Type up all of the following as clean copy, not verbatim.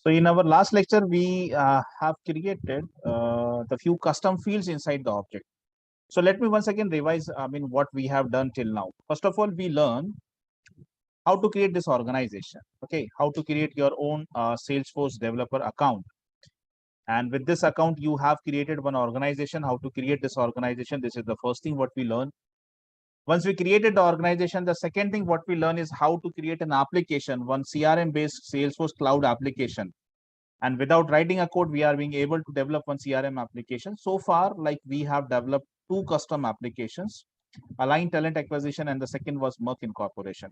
So in our last lecture, we have created the few custom fields inside the object. So let me once again revise, what we have done till now. First of all, we learn how to create this organization. Okay, how to create your own Salesforce developer account. And with this account, you have created one organization. How to create this organization? This is the first thing what we learn. Once we created the organization, the second thing what we learn is how to create an application, one CRM-based Salesforce cloud application. And without writing a code, we are being able to develop one CRM application. So far, like we have developed two custom applications, Align Talent Acquisition, and the second was Merck Incorporation.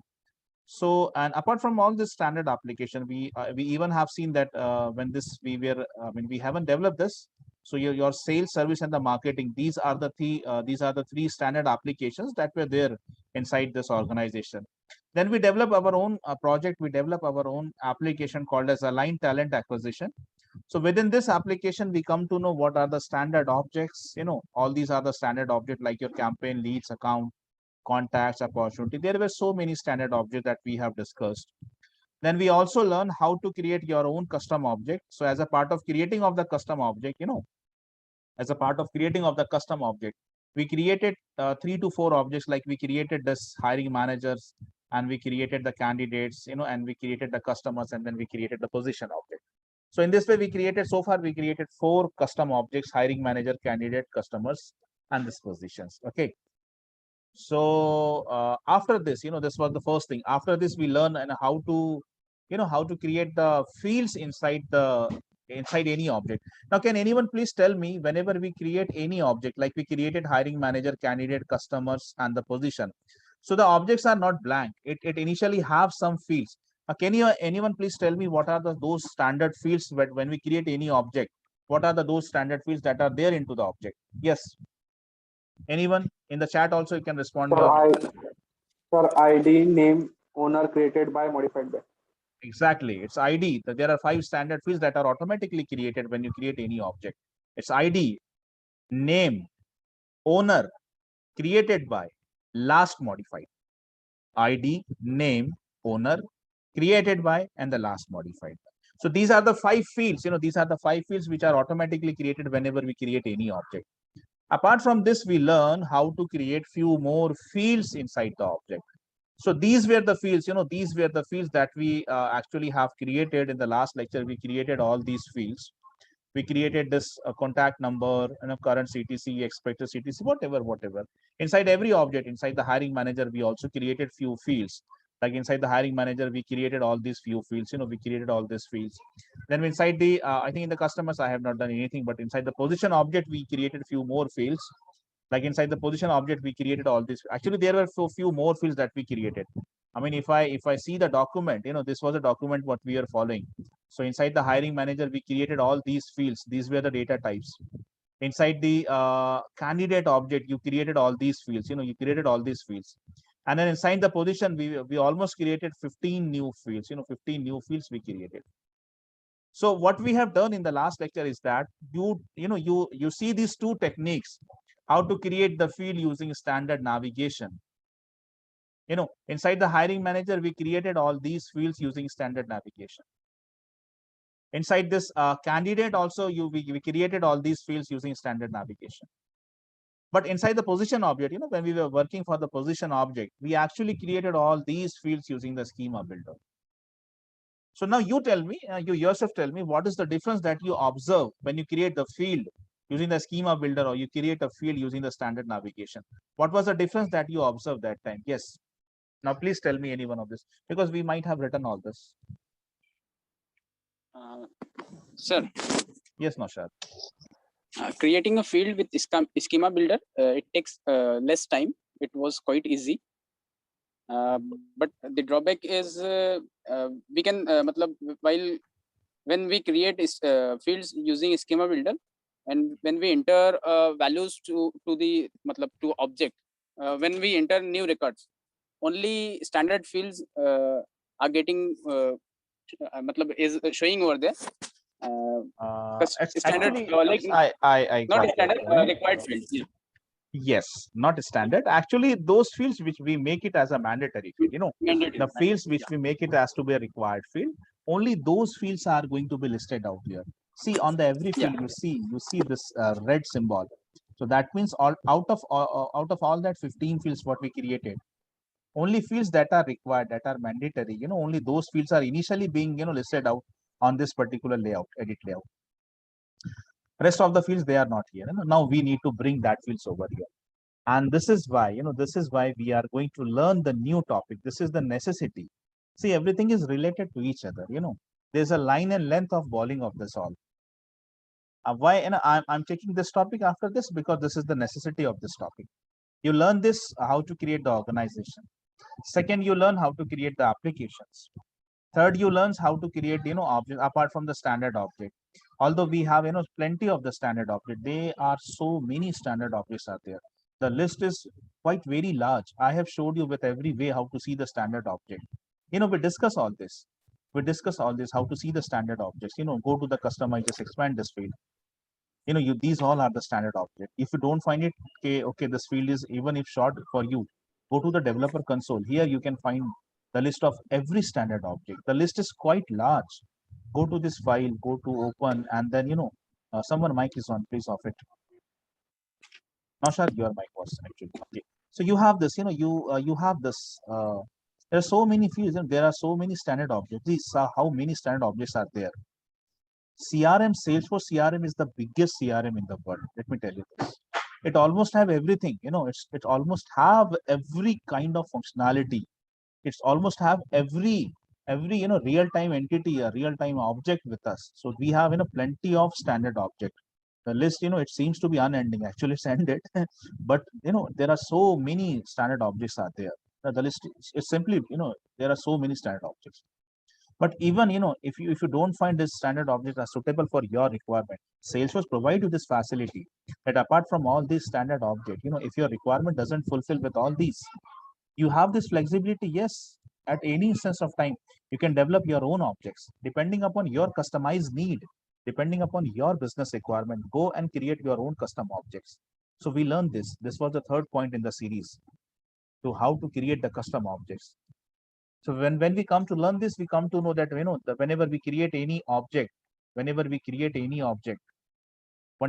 So, and apart from all this standard application, we even have seen that when this we haven't developed this. So your sales, service, and the marketing, these are the three standard applications that were there inside this organization. Then we develop our own project. We develop our own application called as Align Talent Acquisition. So within this application, we come to know what are the standard objects. All these are the standard objects like your campaign, leads, account, contacts, opportunity. There were so many standard objects that we have discussed. Then we also learn how to create your own custom object. So as a part of creating of the custom object, as a part of creating of the custom object, we created 3 to 4 objects. Like we created this hiring managers, and we created the candidates, and we created the customers, and then we created the position object. So in this way, so far we created 4 custom objects: hiring manager, candidate, customers, and this positions. Okay. So after this, this was the first thing. After this, we learn and how to create the fields inside any object. Now, can anyone please tell me, whenever we create any object, like we created hiring manager, candidate, customers, and the position, so the objects are not blank. It initially have some fields. Can anyone please tell me what are those standard fields when we create any object? What are those standard fields that are there into the object? Yes. Anyone in the chat also, you can respond. For ID, name, owner, created by, modified by. Exactly, it's ID. There are 5 standard fields that are automatically created when you create any object. It's ID, name, owner, created by, last modified. ID, name, owner, created by, and the last modified. So these are the 5 fields. These are the 5 fields which are automatically created whenever we create any object. Apart from this, we learn how to create few more fields inside the object. So these were the fields, these were the fields that we actually have created in the last lecture. We created all these fields. We created this contact number, current CTC, expected CTC, whatever. Inside every object, inside the hiring manager, we also created few fields. Like inside the hiring manager, we created all these few fields. We created all these fields. Then inside the, I think in the customers, I have not done anything, but inside the position object, we created few more fields. Like inside the position object, we created all this. Actually, there were so few more fields that we created. I mean, if I see the document, this was a document what we are following. So inside the hiring manager, we created all these fields. These were the data types. Inside the candidate object, you created all these fields. You created all these fields. And then inside the position, we almost created 15 new fields. 15 new fields we created. So what we have done in the last lecture is that you see these 2 techniques, how to create the field using standard navigation. Inside the hiring manager, we created all these fields using standard navigation. Inside this candidate also, we created all these fields using standard navigation. But inside the position object, when we were working for the position object, we actually created all these fields using the schema builder. So now you tell me, you yourself tell me, what is the difference that you observe when you create the field using the schema builder, or you create a field using the standard navigation? What was the difference that you observed that time? Yes. Now please tell me any one of this, because we might have written all this. Sir. Yes, Naushad. Creating a field with schema builder, it takes less time. It was quite easy. But the drawback is we can when we create fields using schema builder, and when we enter values to object, when we enter new records, only standard fields are getting is showing over there. Standard, I not standard required fields. Yeah. Yes, not standard. Actually, those fields which we make it as a mandatory field, mandatory, the fields which we make it as to be a required field, only those fields are going to be listed out here. See, on the every field, you see this red symbol. So that means out of all that 15 fields what we created, only fields that are required, that are mandatory, only those fields are initially being, listed out on this particular layout, edit layout. Rest of the fields, they are not here. Now we need to bring that fields over here. And this is why, this is why we are going to learn the new topic. This is the necessity. See, everything is related to each other. There's a line and length of bowling of this all. Why? I'm taking this topic after this because this is the necessity of this topic. You learn this how to create the organization. Second, you learn how to create the applications. Third, you learn how to create, object apart from the standard object. Although we have, plenty of the standard object, there are so many standard objects are there. The list is quite very large. I have showed you with every way how to see the standard object. We discuss all this. We discuss all this, how to see the standard objects. Go to the customer, just expand this field. These all are the standard object. If you don't find it, okay, this field is even if short for you, go to the developer console. Here you can find the list of every standard object. The list is quite large. Go to this file, go to open, and then someone mic is on, please off it. Naushad, your mic was actually okay. So you have this, you have this. There are so many fields, and there are so many standard objects. These are how many standard objects are there. CRM, Salesforce CRM is the biggest CRM in the world. Let me tell you this. It almost have everything. It almost have every kind of functionality. It's almost have every real-time entity, a real-time object with us. So we have plenty of standard object. The list, it seems to be unending. Actually, it's ended, but there are so many standard objects are there. The list is simply there are so many standard objects. But even if you don't find this standard object are suitable for your requirement, Salesforce provide you this facility that apart from all these standard object, if your requirement doesn't fulfill with all these, you have this flexibility. Yes, at any instance of time, you can develop your own objects depending upon your customized need, depending upon your business requirement. Go and create your own custom objects. So we learned this. This was the third point in the series to how to create the custom objects. So when we come to learn this, we come to know that whenever we create any object, one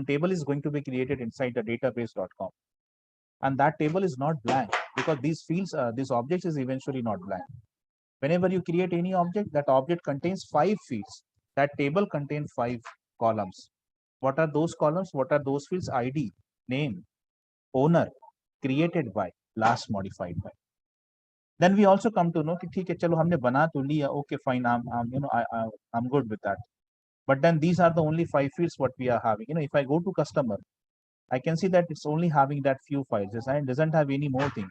table is going to be created inside the database.com, and that table is not blank because these fields, these objects is eventually not blank. Whenever you create any object, that object contains 5 fields. That table contains 5 columns. What are those columns? What are those fields? ID, name, owner, created by, last modified by. Then we also come to know कि ठीक है चलो हमने बना तो लिया, okay fine, I'm good with that. But then these are the only 5 fields what we are having. If I go to customer, I can see that it's only having that few files. It doesn't have any more thing.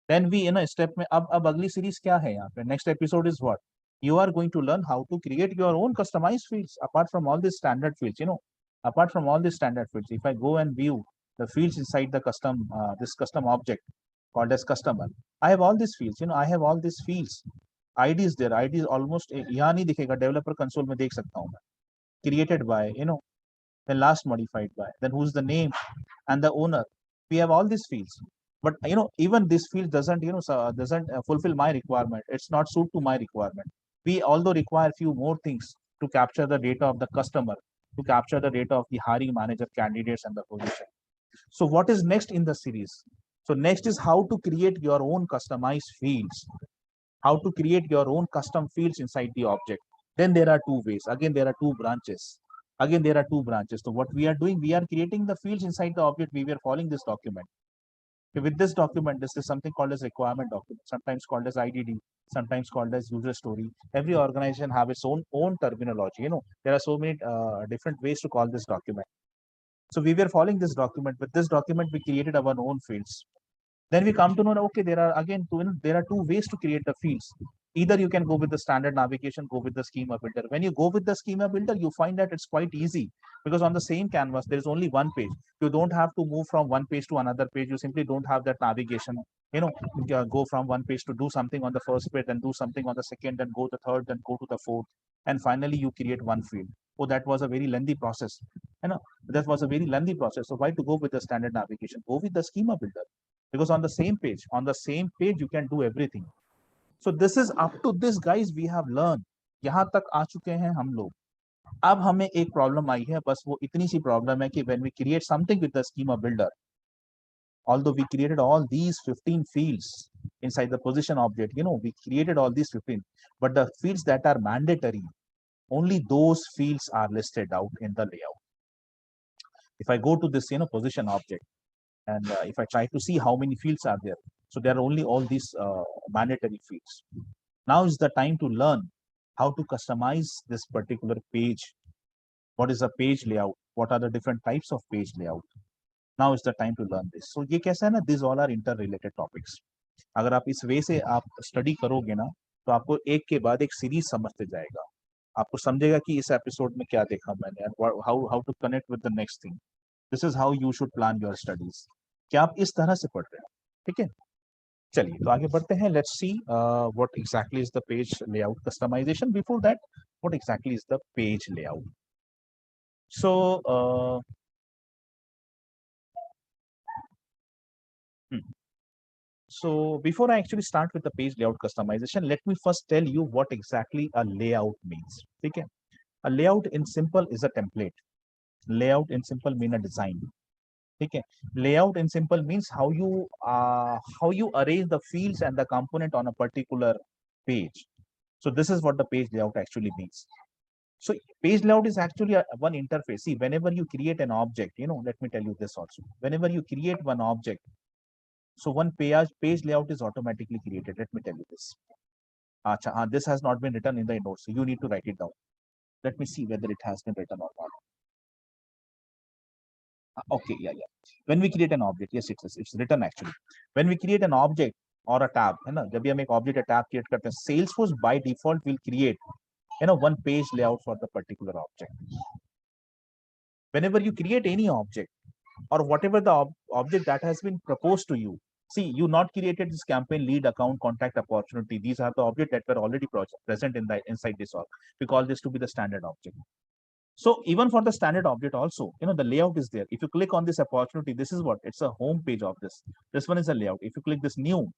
Then we step में अब अगली series क्या है यहाँ पे? Next episode is what? You are going to learn how to create your own customized fields apart from all these standard fields. Apart from all these standard fields, if I go and view the fields inside the custom this custom object called as customer, I have all these fields. I have all these fields. ID is there. ID is almost यहाँ नहीं दिखेगा. Developer console में देख सकता हूँ मैं. Created by, then last modified by, then who's the name and the owner. We have all these fields. But even this field doesn't doesn't fulfill my requirement. It's not suit to my requirement. We although require few more things to capture the data of the customer, to capture the data of the hiring manager, candidates, and the position. So what is next in the series? So next is how to create your own customized fields, how to create your own custom fields inside the object. Then there are 2 ways. Again, there are 2 branches. Again, there are 2 branches. So what we are doing, we are creating the fields inside the object. We were following this document. With this document, this is something called as requirement document, sometimes called as IDD, sometimes called as user story. Every organization have its own terminology. There are so many different ways to call this document. So we were following this document. With this document, we created our own fields. Then we come to know, okay, there are again there are 2 ways to create the fields. Either you can go with the standard navigation, go with the schema builder. When you go with the schema builder, you find that it's quite easy because on the same canvas, there is only one page. You don't have to move from one page to another page. You simply don't have that navigation, go from one page to do something on the first page, then do something on the second, then go to the third, then go to the fourth. And finally, you create one field. Oh, that was a very lengthy process. That was a very lengthy process. So why to go with the standard navigation? Go with the schema builder. Because on the same page, you can do everything. So this is up to this, guys, we have learned यहाँ तक आ चुके हैं हम लोग। अब हमें एक problem आई है, बस वो इतनी सी प्रॉब्लम है कि when we create something with the schema builder, although we created all these 15 fields inside the position object, we created all these 15, but the fields that are mandatory, only those fields are listed out in the layout. If I go to this, position object, and if I try to see how many fields are there, so there are only all these mandatory fields. Now is the time to learn how to customize this particular page. What is a page layout? What are the different types of page layout? Now is the time to learn this. So ये कैसा है ना, these all are interrelated topics. अगर आप इस वे से आप study करोगे ना, तो आपको एक के बाद एक सीरीज समझते जाएगा, आपको समझेगा कि इस एपिसोड में क्या देखा मैंने, how to connect with the next thing. This is how you should plan your studies. क्या आप इस तरह से पढ़ रहे हैं? ठीक है, चलिए तो आगे बढ़ते हैं. Let's see what exactly is the page layout customization. Before that, what exactly is the page layout? So So before I actually start with the page layout customization, let me first tell you what exactly a layout means. Okay, a layout in simple is a template. Layout in simple mean a design. Okay, layout in simple means how you arrange the fields and the component on a particular page. So this is what the page layout actually means. So page layout is actually one interface. See, whenever you create an object, let me tell you this also. Whenever you create one object, so one page layout is automatically created. Let me tell you this. Achha, this has not been written in the notes, so you need to write it down. Let me see whether it has been written or not. Okay, yeah. When we create an object, yes, it's written actually. When we create an object or a tab, है ना, जब भी हम एक object या tab create करते हैं, Salesforce by default will create, one page layout for the particular object. Whenever you create any object or whatever the object that has been proposed to you, see, you not created this campaign, lead, account, contact, opportunity. These are the objects that were already present inside this org. We call this to be the standard object. So even for the standard object also, the layout is there. If you click on this opportunity, this is what, it's a home page of this. This one is a layout. If you click this new,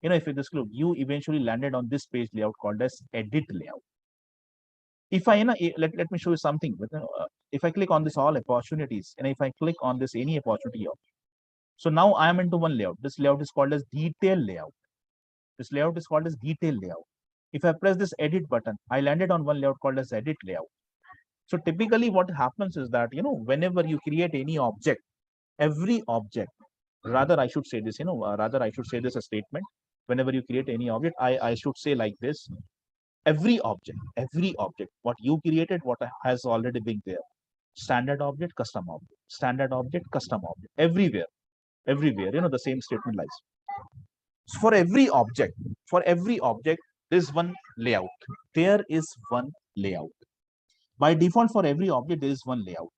if you just click, you eventually landed on this page layout called as edit layout. If I, let me show you something. If I click on this all opportunities, and if I click on this any opportunity here, so now I am into one layout. This layout is called as detail layout. This layout is called as detail layout. If I press this edit button, I landed on one layout called as edit layout. So typically what happens is that, whenever you create any object, every object, rather I should say this, rather I should say this a statement. Whenever you create any object, I should say like this: every object, what you created, what has already been there. Standard object, custom object, standard object, custom object, everywhere, the same statement lies. So for every object, there's one layout. There is one layout. By default, for every object, there is one layout.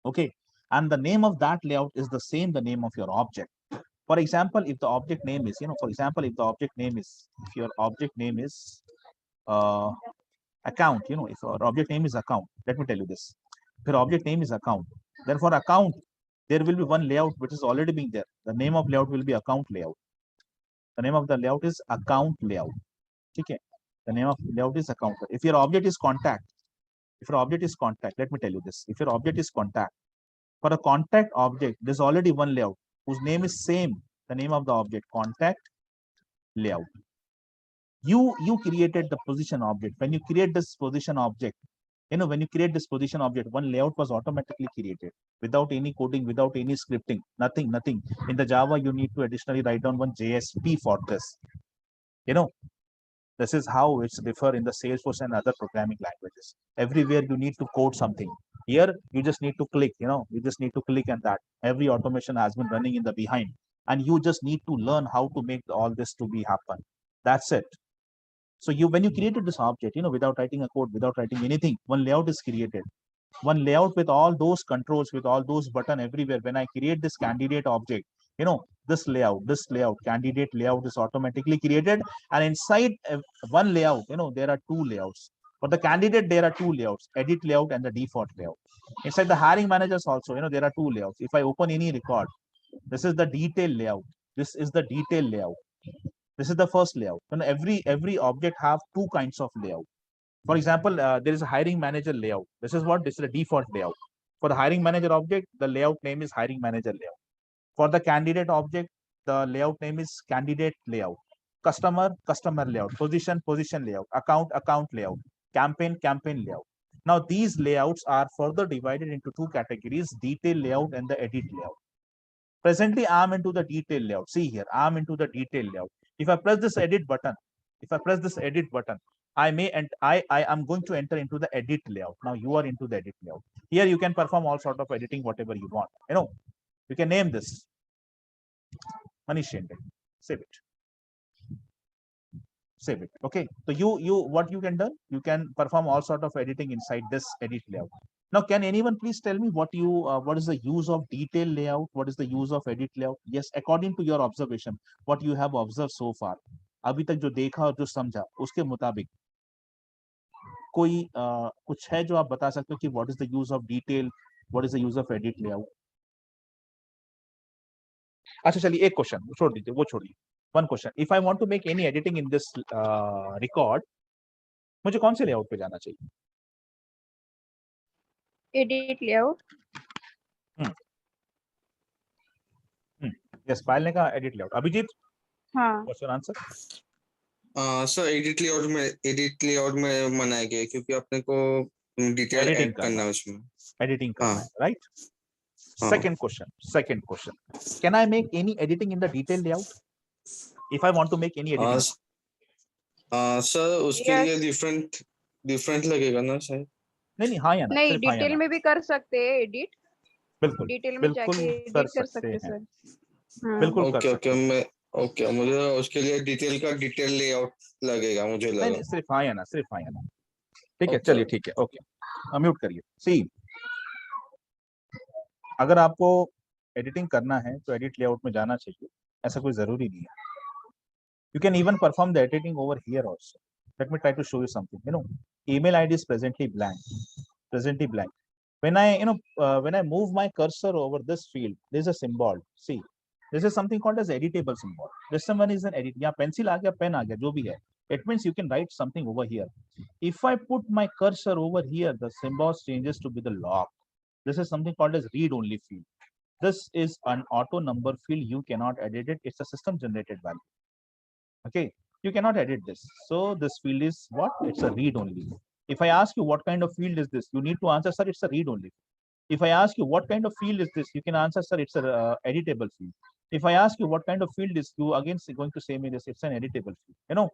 Okay. And the name of that layout is the same, the name of your object. For example, if the object name is, if your object name is account, if your object name is account, let me tell you this. If your object name is account, then for account, there will be one layout which is already being there. The name of layout will be account layout. The name of the layout is account layout. Okay. The name of layout is account. If your object is contact, let me tell you this. If your object is contact, for a contact object, there's already one layout whose name is same. The name of the object, contact layout. You created the position object. When you create this position object, when you create this position object, one layout was automatically created without any coding, without any scripting, nothing. In the Java, you need to additionally write down one JSP for this. This is how it's differ in the Salesforce and other programming languages. Everywhere you need to code something. Here, you just need to click, you just need to click, and that every automation has been running in the behind. And you just need to learn how to make all this to be happen. That's it. So when you created this object, without writing a code, without writing anything, one layout is created. One layout with all those controls, with all those button everywhere. When I create this candidate object, this layout, candidate layout is automatically created. And inside one layout, there are two layouts. For the candidate, there are two layouts: edit layout and the default layout. Inside the hiring managers also, there are two layouts. If I open any record, this is the detail layout. This is the detail layout. This is the first layout. And every object have two kinds of layout. For example, there is a hiring manager layout. This is what? This is a default layout. For the hiring manager object, the layout name is hiring manager layout. For the candidate object, the layout name is candidate layout. Customer, customer layout. Position, position layout. Account, account layout. Campaign, campaign layout. Now, these layouts are further divided into two categories, detail layout and the edit layout. Presently, I'm into the detail layout. See here, I'm into the detail layout. If I press this edit button, I may and I am going to enter into the edit layout. Now you are into the edit layout. Here you can perform all sort of editing, whatever you want. You can name this Manish ended. Save it. Save it. Okay. So what you can do? You can perform all sort of editing inside this edit layout. Now, can anyone please tell me what is the use of detail layout? What is the use of edit layout? Yes, according to your observation, what you have observed so far, अभी तक जो देखा और जो समझा, उसके मुताबिक कोई कुछ है जो आप बता सकते हो कि what is the use of detail, what is the use of edit layout? अच्छा चलिए एक क्वेश्चन छोड़ दीजिए, वो छोड़िए. One question. If I want to make any editing in this record, मुझे कौन से लेआउट पे जाना चाहिए? Edit layout. यस, पायल ने कहा एडिट लेआउट. अभिजीत, हाँ. What's your answer? Sir edit layout में मनाया गया है क्योंकि अपने को डिटेल Editing ऐड करना है उसमें. एडिटिंग करना हाँ. है, right? Second question. Can I make any editing in the detail layout? If I want to make any editing. Sir उसके Yes. लिए डिफरेंट लगेगा ना सर? नहीं हाँ या ना, नहीं, सिर्फ हाँ या डिटेल ना. में भी कर सकते हैं एडिट. बिल्कुल डिटेल में बिल्कुल जाके एडिट कर सकते हैं सर. हाँ. बिल्कुल कर सकते हैं. ओके मुझे उसके लिए डिटेल लेआउट लगेगा मुझे लगा. नहीं सिर्फ हाँ या ना, सिर्फ हाँ या ना. ठीक है, Okay. चलिए ठीक है, ओके. म्यूट करिए. सी, अगर आपको एडिटिंग करना है तो एडिट लेआउट में जाना चाहिए, ऐसा कोई जरूरी नहीं है. You can even perform the editing over here also. Let me try to show you something. Email ID is presently blank. When I move my cursor over this field, there's a symbol. See, this is something called as editable symbol. This one is an edit. Yeah, pencil आ गया, pen आ गया, जो भी है. It means you can write something over here. If I put my cursor over here, the symbol changes to be the log. This is something called as read-only field. This is an auto number field. You cannot edit it. It's a system generated value. Okay, you cannot edit this. So this field is what? It's a read only. If I ask you what kind of field is this, you need to answer, sir, it's a read only. If I ask you what kind of field is this, you can answer, sir, it's a editable field. If I ask you what kind of field is, you again going to say me this, it's an editable field.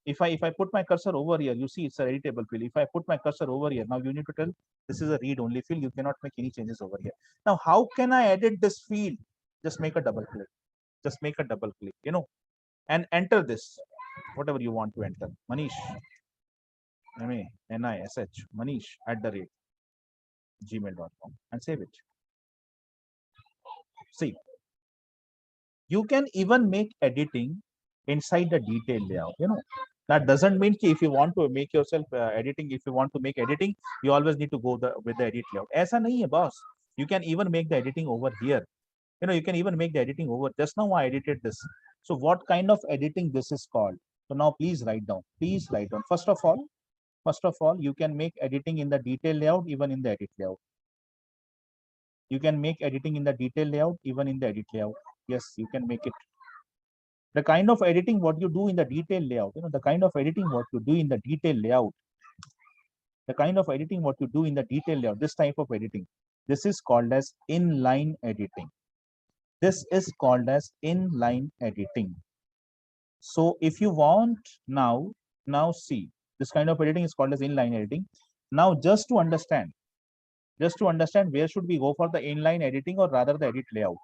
If I put my cursor over here, you see it's a editable field. If I put my cursor over here, now you need to tell this is a read only field. You cannot make any changes over here. Now, how can I edit this field? Just make a double click. And enter this, whatever you want to enter. Manish, M-A-N-I-S-H, Manish @gmail.com, and save it. See, you can even make editing inside the detail layout. That doesn't mean if you want to make yourself editing, if you want to make editing, you always need to go with the edit layout. Aisa nahi hai, boss. You can even make the editing over here. You can even make the editing over. Just now I edited this. So what kind of editing this is called? So now please write down. First of all, you can make editing in the detail layout, even in the edit layout. You can make editing in the detail layout, even in the edit layout. Yes, you can make it. The kind of editing what you do in the detail layout, the kind of editing what you do in the detail layout, this type of editing, this is called as inline editing. So if you want now see, this kind of editing is called as inline editing. Now just to understand where should we go for the inline editing or rather the edit layout.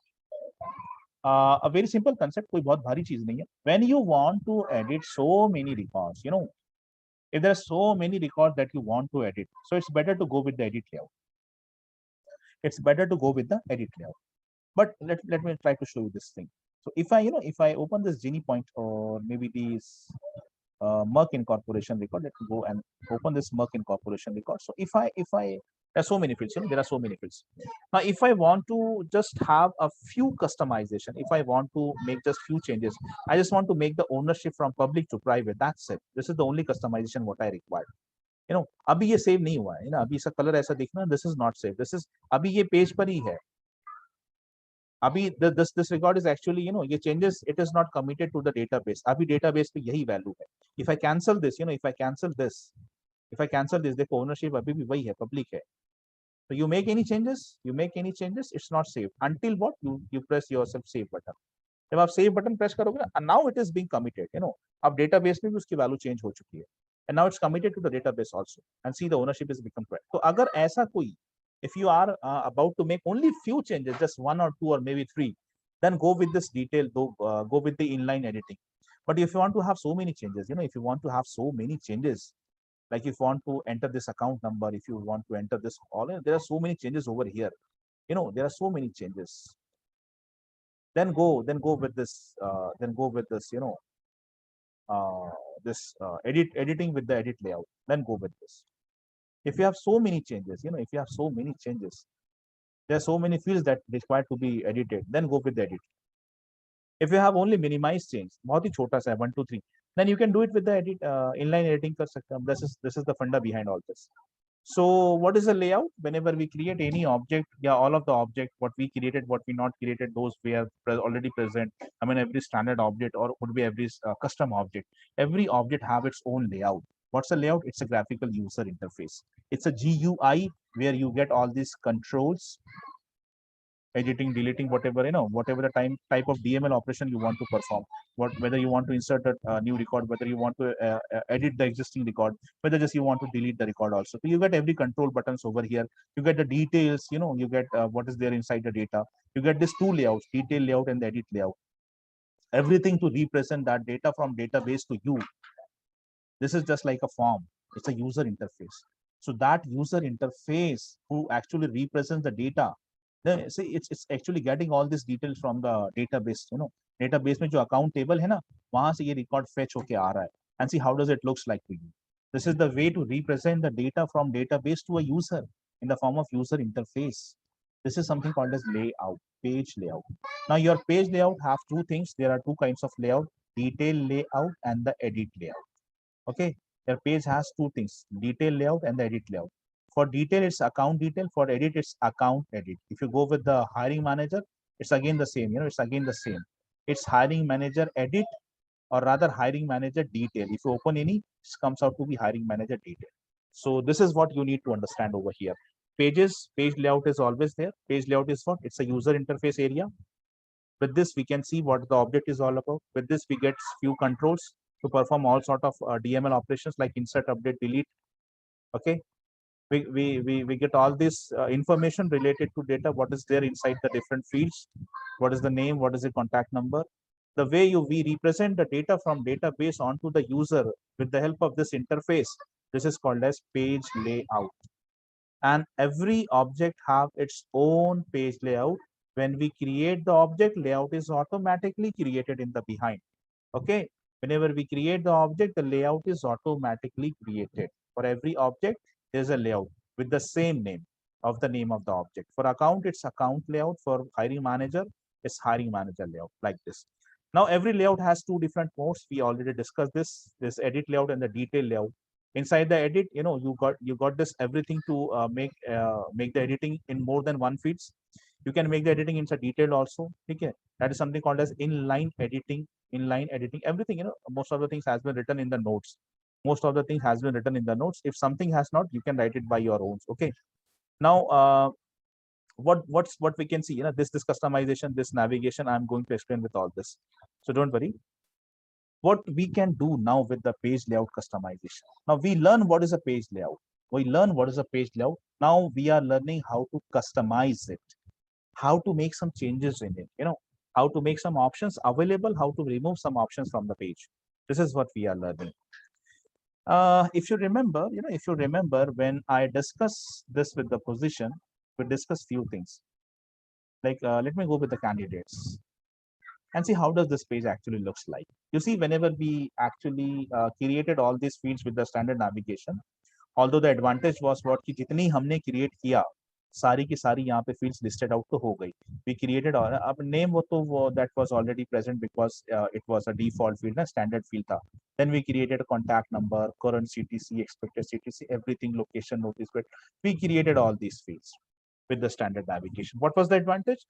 A very simple concept, कोई बहुत भारी चीज नहीं है. When you want to edit so many records, if there are so many records that you want to edit, so it's better to go with the edit layout. But let me try to show you this thing. So if I open this Genie point or maybe this Merck Incorporation record, let me go and open this Merck Incorporation record. So if I there are so many fields, there are so many fields. Now, if I want to just have a few customization, if I want to make just few changes, I just want to make the ownership from public to private. That's it. This is the only customization what I require. you know, अभी ये save नहीं हुआ है ना, अभी इसका colour ऐसा दिखना, this is not saved, this is अभी ये पेज पर ही है, अभी this record is actually, you know, ये changes, it is not committed to the database, अभी database पे यही value है. If I cancel this, you know, if I cancel this, देखो ownership अभी भी वही है, public है. So you make any changes, it's not saved until what you press yourself save button. जब आप save button press करोगे ना, and now it is being committed, you know, अब database में भी उसकी value change हो चुकी है, and now it's committed to the database also, and see the ownership is become correct. तो अगर ऐसा कोई, if you are about to make only few changes, just 1 or 2 or maybe 3, then go with this detail, go with the inline editing. But if you want to have so many changes, you know, if you want to have so many changes, like if you want to enter this account number, if you want to enter this, all there are so many changes over here, you know, there are so many changes. Then go with this, you know, editing with the edit layout. Then go with this. If you have so many changes, you know, if you have so many changes, there are so many fields that require to be edited, then go with the edit. If you have only minimize change, बहुत ही छोटा सा है 1 2 3, then you can do it with the edit, inline editing कर सकते हैं. This is the funda behind all this. So what is the layout? Whenever we create any object, yeah, all of the object, what we created, what we not created, those we have already present. I mean, every standard object or would be every custom object. Every object have its own layout. What's a layout? It's a graphical user interface. It's a GUI where you get all these controls, editing, deleting, whatever, you know, whatever the type of DML operation you want to perform, whether you want to insert a new record, whether you want to edit the existing record, whether just you want to delete the record also. So you get every control buttons over here. You get the details, you know, you get what is there inside the data. You get these two layouts, detail layout and the edit layout. Everything to represent that data from database to you. This is just like a form. It's a user interface. So that user interface who actually represents the data, then see it's actually getting all these details from the database. You know, database में जो account table है ना, वहाँ से ये record fetch होके आ रहा है. And see how does it looks like to you. This is the way to represent the data from database to a user in the form of user interface. This is something called as layout, page layout. Now your page layout have two things. There are two kinds of layout: detail layout and the edit layout. Okay, your page has two things: detail layout and the edit layout. For detail, it's account detail. For edit, it's account edit. If you go with the hiring manager, it's again the same. You know, it's again the same. It's hiring manager edit, or rather hiring manager detail. If you open any, it comes out to be hiring manager detail. So this is what you need to understand over here. Pages, page layout is always there. Page layout is what? It's a user interface area. With this, we can see what the object is all about. With this, we get few controls to perform all sort of DML operations like insert, update, delete. Okay, we get all this information related to data, what is there inside the different fields, what is the name, what is the contact number. The way we represent the data from database onto the user with the help of this interface, this is called as page layout. And every object have its own page layout. When we create the object, layout is automatically created in the behind. Okay, whenever we create the object, the layout is automatically created. For every object, there's a layout with the same name of the name of the object. For account, it's account layout. For hiring manager, it's hiring manager layout, like this. Now every layout has two different modes. We already discussed this edit layout and the detail layout. Inside the edit, you know, you got this everything to make the editing in more than one feeds. You can make the editing inside detail also. Okay, that is something called as inline editing. Everything, you know, most of the things has been written in the notes. If something has not, you can write it by your own. Okay, now what we can see, you know, this customization, this navigation, I'm going to explain with all this, so don't worry. What we can do now with the page layout customization. Now we learn what is a page layout. Now we are learning how to customize it, how to make some changes in it, you know, how to make some options available, how to remove some options from the page. This is what we are learning. If you remember, when I discuss this with the position, we discuss few things. Like let me go with the candidates and see how does this page actually looks like. You see, whenever we actually created all these fields with the standard navigation, although the advantage was what ki jitni humne create kiya, सारी की सारी यहाँ पे fields listed out तो हो गई. We created और अब name वो तो वो that was already present because it was a default field ना standard field था. Then we created a contact number, current CTC, expected CTC, everything, location, notice period. We created all these fields with the standard navigation. What was the advantage?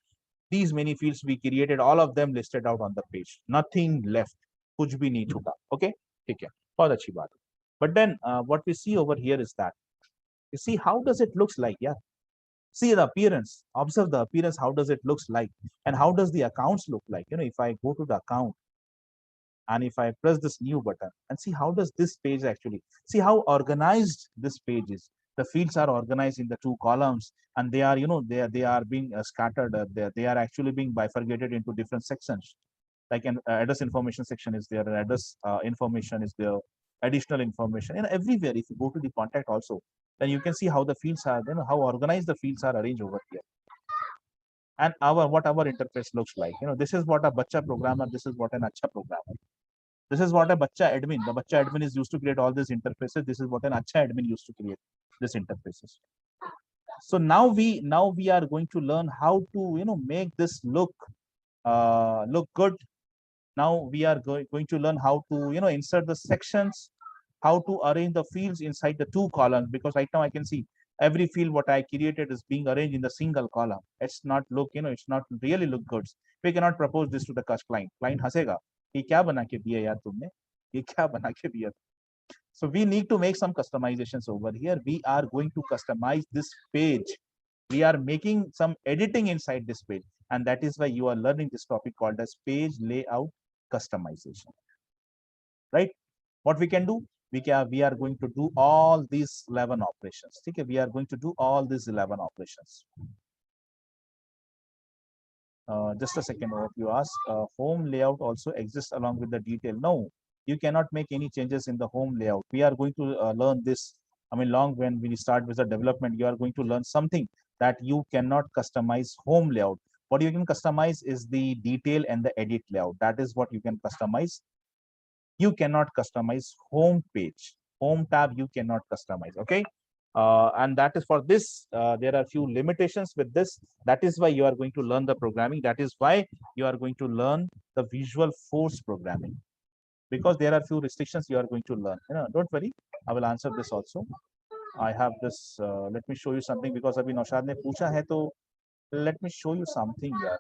These many fields we created, all of them listed out on the page. Nothing left. कुछ भी नहीं छूटा. Okay? ठीक है. बहुत अच्छी बात. But then what we see over here is that you see how does it looks like? Yeah. See the appearance. Observe the appearance. How does it looks like? And how does the accounts look like? You know, if I go to the account and if I press this new button and see how does this page actually, see how organized this page is. The fields are organized in the two columns and they are, you know, they are being scattered. They are actually being bifurcated into different sections. Like an address information section is there, address information is there, additional information, and everywhere. If you go to the contact also, then you can see how the fields are, you know, how organized the fields are arranged over here. And what our interface looks like. You know, this is what a bacha programmer, this is what an acha programmer. This is what a bacha admin. The bacha admin is used to create all these interfaces. This is what an acha admin used to create these interfaces. So now we are going to learn how to, you know, make this look good. Now we are going to learn how to, you know, insert the sections, how to arrange the fields inside the two columns, because right now I can see every field what I created is being arranged in the single column. It's not look, you know, it's not really look good. We cannot propose this to the client. Client हंसेगा ये क्या बना के दिया यार तुमने, ये क्या बना के दिया. So we need to make some customizations over here. We are going to customize this page. We are making some editing inside this page, and that is why you are learning this topic called as page layout customization. Right? What we can do? We are going to do all these 11 operations. Okay, we are going to do all these 11 operations. Just a second, what you ask, home layout also exists along with the detail. No, you cannot make any changes in the home layout. We are going to learn this. I mean, long when we start with the development, you are going to learn something that you cannot customize home layout. What you can customize is the detail and the edit layout. That is what you can customize. You cannot customize home page. Home tab you cannot customize. Okay. And that is for this, there are few limitations with this. That is why you are going to learn the programming. That is why you are going to learn the visual force programming, because there are few restrictions you are going to learn. You know, don't worry, I will answer this also. I have this, let me show you something, because abhi Naushad ne pucha hai, to let me show you something here.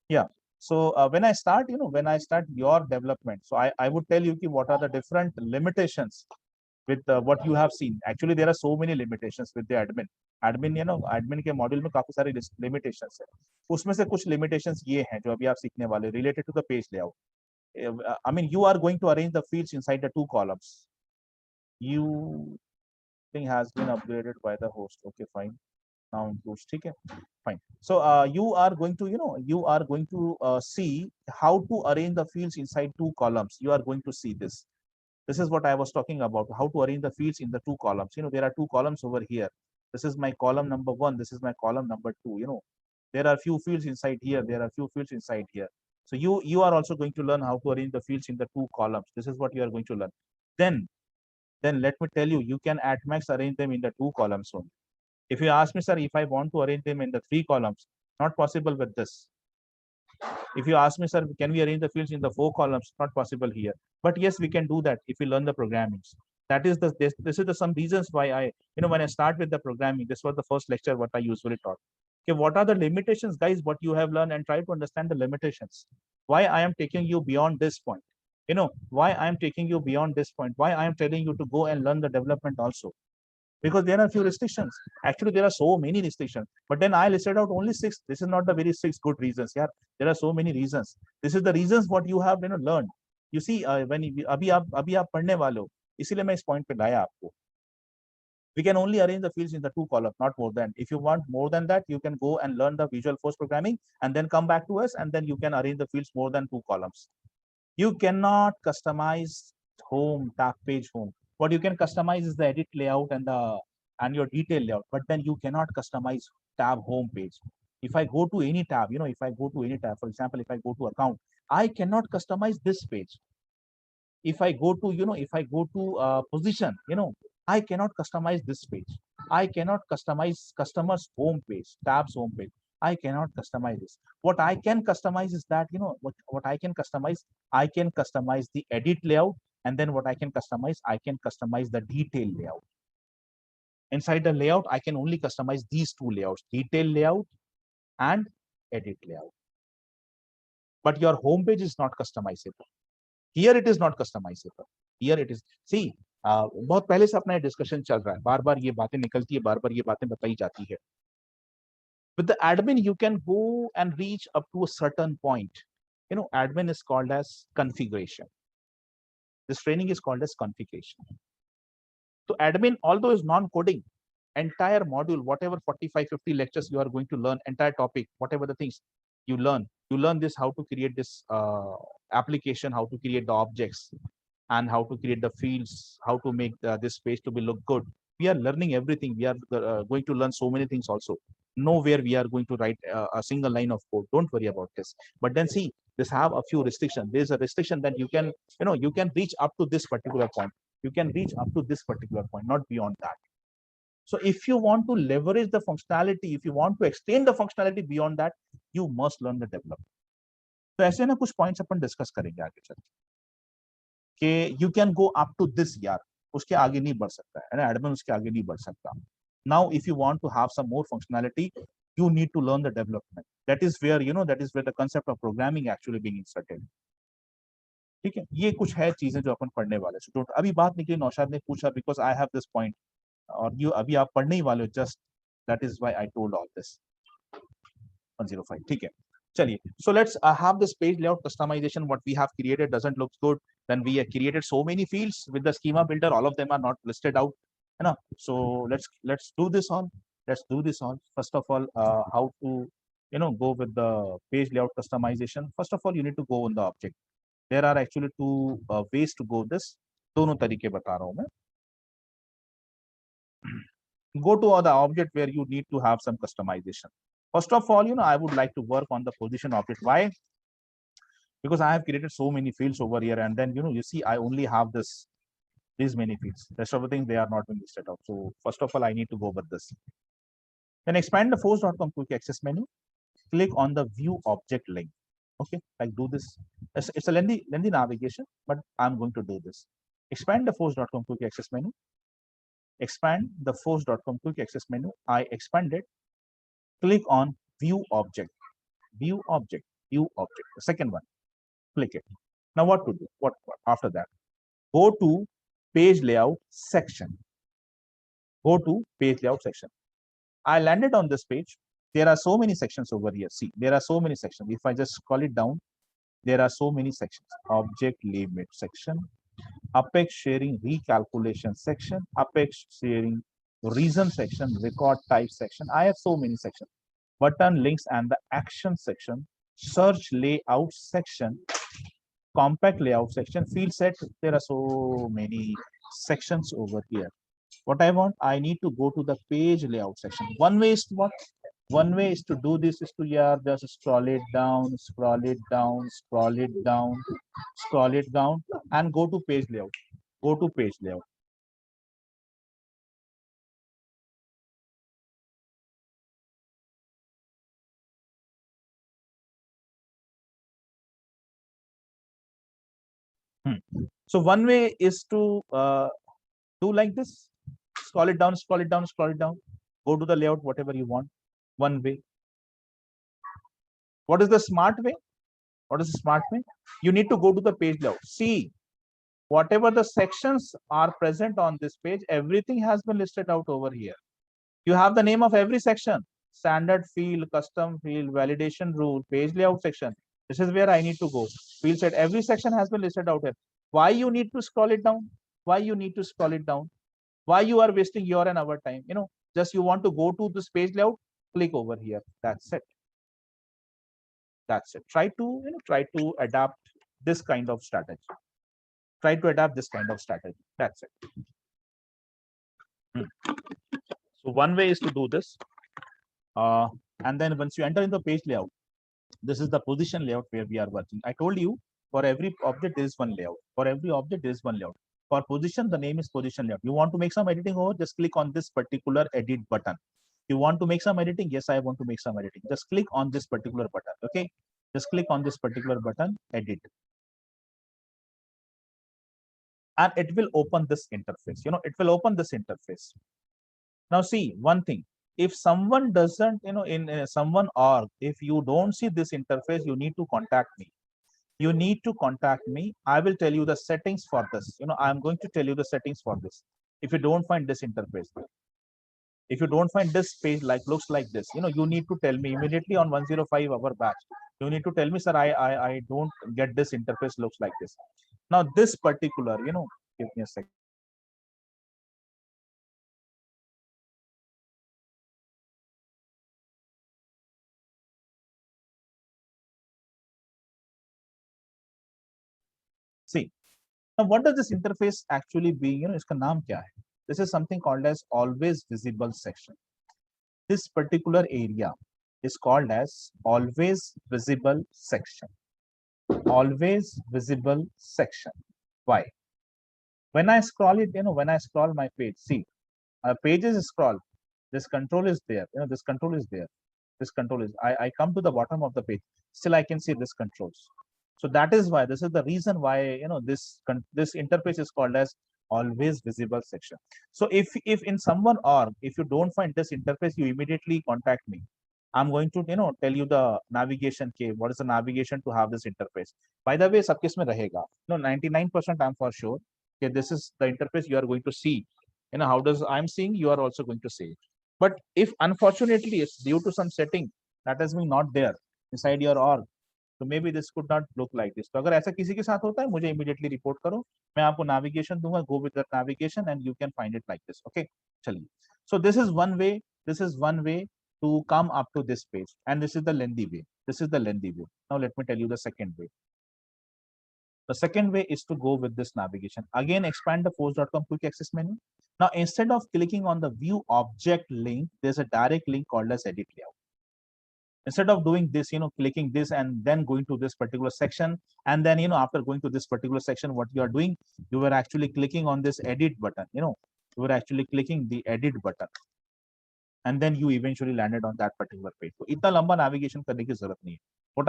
Yeah. So when I start, you know, when I start your development, so I would tell you what are the different limitations with what you have seen. Actually, there are so many limitations with the admin. Admin, you know, admin के module में काफी सारी limitations है. उसमें से कुछ limitations ये हैं जो अभी आप सीखने वाले, related to the page layout. I mean, you are going to arrange the fields inside the two columns. You thing has been upgraded by the host. Okay, fine. Now includes. Okay, fine. So you are going to, you know, you are going to see how to arrange the fields inside two columns. You are going to see this. This is what I was talking about, how to arrange the fields in the two columns. You know, there are two columns over here. This is my column number 1. This is my column number 2. You know, there are few fields inside here. There are few fields inside here. So you are also going to learn how to arrange the fields in the two columns. This is what you are going to learn. Then let me tell you, you can at max arrange them in the two columns only. If you ask me, sir, if I want to arrange them in the 3 columns, not possible with this. If you ask me, sir, can we arrange the fields in the 4 columns? Not possible here. But yes, we can do that if we learn the programming. That is this is the some reasons why I, you know, when I start with the programming, this was the first lecture what I usually taught. Okay, what are the limitations, guys, what you have learned, and try to understand the limitations. Why I am taking you beyond this point. You know, why I am taking you beyond this point. Why I am telling you to go and learn the development also. Because there are few restrictions. Actually, there are so many restrictions. But then I listed out only 6. This is not the very 6 good reasons. Yeah, there are so many reasons. This is the reasons what you have, you know, learned. You see, when अभी आप पढ़ने वाले हो, इसीलिए मैं इस point पे लाया आपको. We can only arrange the fields in the 2 columns, not more than. If you want more than that, you can go and learn the visual force programming and then come back to us, and then you can arrange the fields more than 2 columns. You cannot customize home tab page home. What you can customize is the edit layout and your detail layout, but then you cannot customize tab home page. If I go to any tab, you know, if I go to any tab, for example, if I go to account, I cannot customize this page. if I go to, position, I cannot customize this page. I cannot customize customers home page, tabs home page. I cannot customize this. What I can customize is that, what I can customize the edit layout. And then what I can customize the detail layout. Inside the layout, I can only customize these two layouts, detail layout and edit layout. But your home page is not customizable. Here it is not customizable. Here it is. See, बहुत पहले से अपना discussion चल रहा है, बार बार ये बातें निकलती है, बार बार ये बातें बताई जाती है. With the admin, you can go and reach up to a certain point. Admin is called as configuration. This training is called as configuration. So admin, although is non-coding, entire module, whatever 45, 50 lectures you are going to learn, entire topic, whatever the things you learn this, how to create this application, how to create the objects, and how to create the fields, how to make this page to be look good. We are learning everything. We are going to learn so many things also. Nowhere we are going to write a single line of code. Don't worry about this. But then see, this have a few restrictions. There's a restriction that you can, you can reach up to this particular point. You can reach up to this particular point, not beyond that. So if you want to leverage the functionality, if you want to extend the functionality beyond that, you must learn the development. तो ऐसे ना कुछ points अपन discuss करेंगे आगे चल के you can go up to this यार, उसके आगे नहीं बढ़ सकता है ना, एडमिन उसके आगे नहीं बढ़ सकता. Now if you want to have some more functionality, you need to learn the development. That is where, that is where the concept of programming actually being inserted. ठीक है, ये कुछ है चीजें जो अपन पढ़ने वाले. तो अभी बात निकली, नौशाद ने पूछा, because I have this point, और यू अभी आप पढ़ने ही वाले हो, just that is why I told all this. 105. ठीक है, चलिए. So let's have this page layout customization. What we have created doesn't look good. Then we have created so many fields with the schema builder. All of them are not listed out. So let's do this on. Let's do this on. First of all, how to go with the page layout customization. First of all, you need to go on the object. There are actually two ways to go this. दोनों तरीके बता रहा हूं मैं. Go to the object where you need to have some customization. First of all, I would like to work on the position object. Why? Because I have created so many fields over here, and then you see I only have these many fields. Rest of the things, they are not being listed out. So first of all, I need to go with this. Then expand the force.com quick access menu. Click on the view object link. Okay, like do this. It's a lengthy navigation, but I'm going to do this. Expand the force.com quick access menu. Expand the force.com quick access menu. I expanded. Click on view object, view object, view object. The second one, click it. Now what to do? What after that? Go to page layout section. Go to page layout section. I landed on this page. There are so many sections over here. See, there are so many sections. If I just scroll it down, there are so many sections. Object limit section, apex sharing recalculation section, apex sharing reason section, record type section. I have so many sections. Button links and the action section, search layout section, compact layout section, field set. There are so many sections over here. What I want, I need to go to the page layout section. One way is to what? One way is to do this is to just scroll it down, scroll it down, scroll it down, scroll it down, and go to page layout. Go to page layout. So one way is to do like this. Scroll it down, scroll it down, scroll it down. Go to the layout, whatever you want. One way. What is the smart way? What is the smart way? You need to go to the page layout. See, whatever the sections are present on this page, everything has been listed out over here. You have the name of every section. Standard field, custom field, validation rule, page layout section. This is where I need to go. Field set, every section has been listed out here. Why you need to scroll it down? Why you need to scroll it down? Why you are wasting your and our time? Just you want to go to this page layout, click over here. That's it. That's it. Try to adapt this kind of strategy. Try to adapt this kind of strategy. That's it. So one way is to do this. And then once you enter in the page layout, this is the position layout where we are working. I told you For every object, there is one layout. For every object, there is one layout. For position, the name is position layout. You want to make some editing over, just click on this particular edit button. You want to make some editing? Yes, I want to make some editing. Just click on this particular button. Okay. Just click on this particular button, edit. And it will open this interface. It will open this interface. Now see one thing. If someone doesn't, in someone org, if you don't see this interface, you need to contact me. You need to contact me. I will tell you the settings for this. I'm going to tell you the settings for this. If you don't find this interface, if you don't find this page looks like this, you need to tell me immediately on 105 hour batch. You need to tell me, sir, I don't get this interface looks like this. Now this particular, give me a second. See, now what does this interface actually be? Iska naam kya hai? This is something called as always visible section. This particular area is called as always visible section. Always visible section. Why? When I scroll it, when I scroll my page, see, pages scroll. This control is there. This control is there. This control is. I come to the bottom of the page. Still, I can see this controls. So that is why, this is the reason why, this interface is called as always visible section. So if in someone org, if you don't find this interface, you immediately contact me. I'm going to, tell you the navigation key. What is the navigation to have this interface? By the way, सब किस में रहेगा? 99% I'm for sure. Okay, this is the interface you are going to see. How does I'm seeing, you are also going to see. But if unfortunately it's due to some setting that has been not there inside your org, तो may be this could not look like this. तो अगर ऐसा किसी के साथ होता है, मुझे इमीडिएटली रिपोर्ट करो. मैं आपको नेविगेशन दूंगा. Go with that navigation and you can find it like this. Okay, चलिए. So this is one way. This is one way to come up to this page, and this is the lengthy way. This is the lengthy way. Now let me tell you the second way. The second way is to go with this navigation. Again, expand the force.com quick access menu. Now, instead of clicking on the view object link, there's a direct link called as edit layout. Instead of doing this, clicking this and then going to this particular section, and then, after going to this particular section, what you are doing, you were actually clicking on this edit button, you were actually clicking the edit button, and then you eventually landed on that particular page. So, itna lamba navigation karne ki zarurat nahi hai. What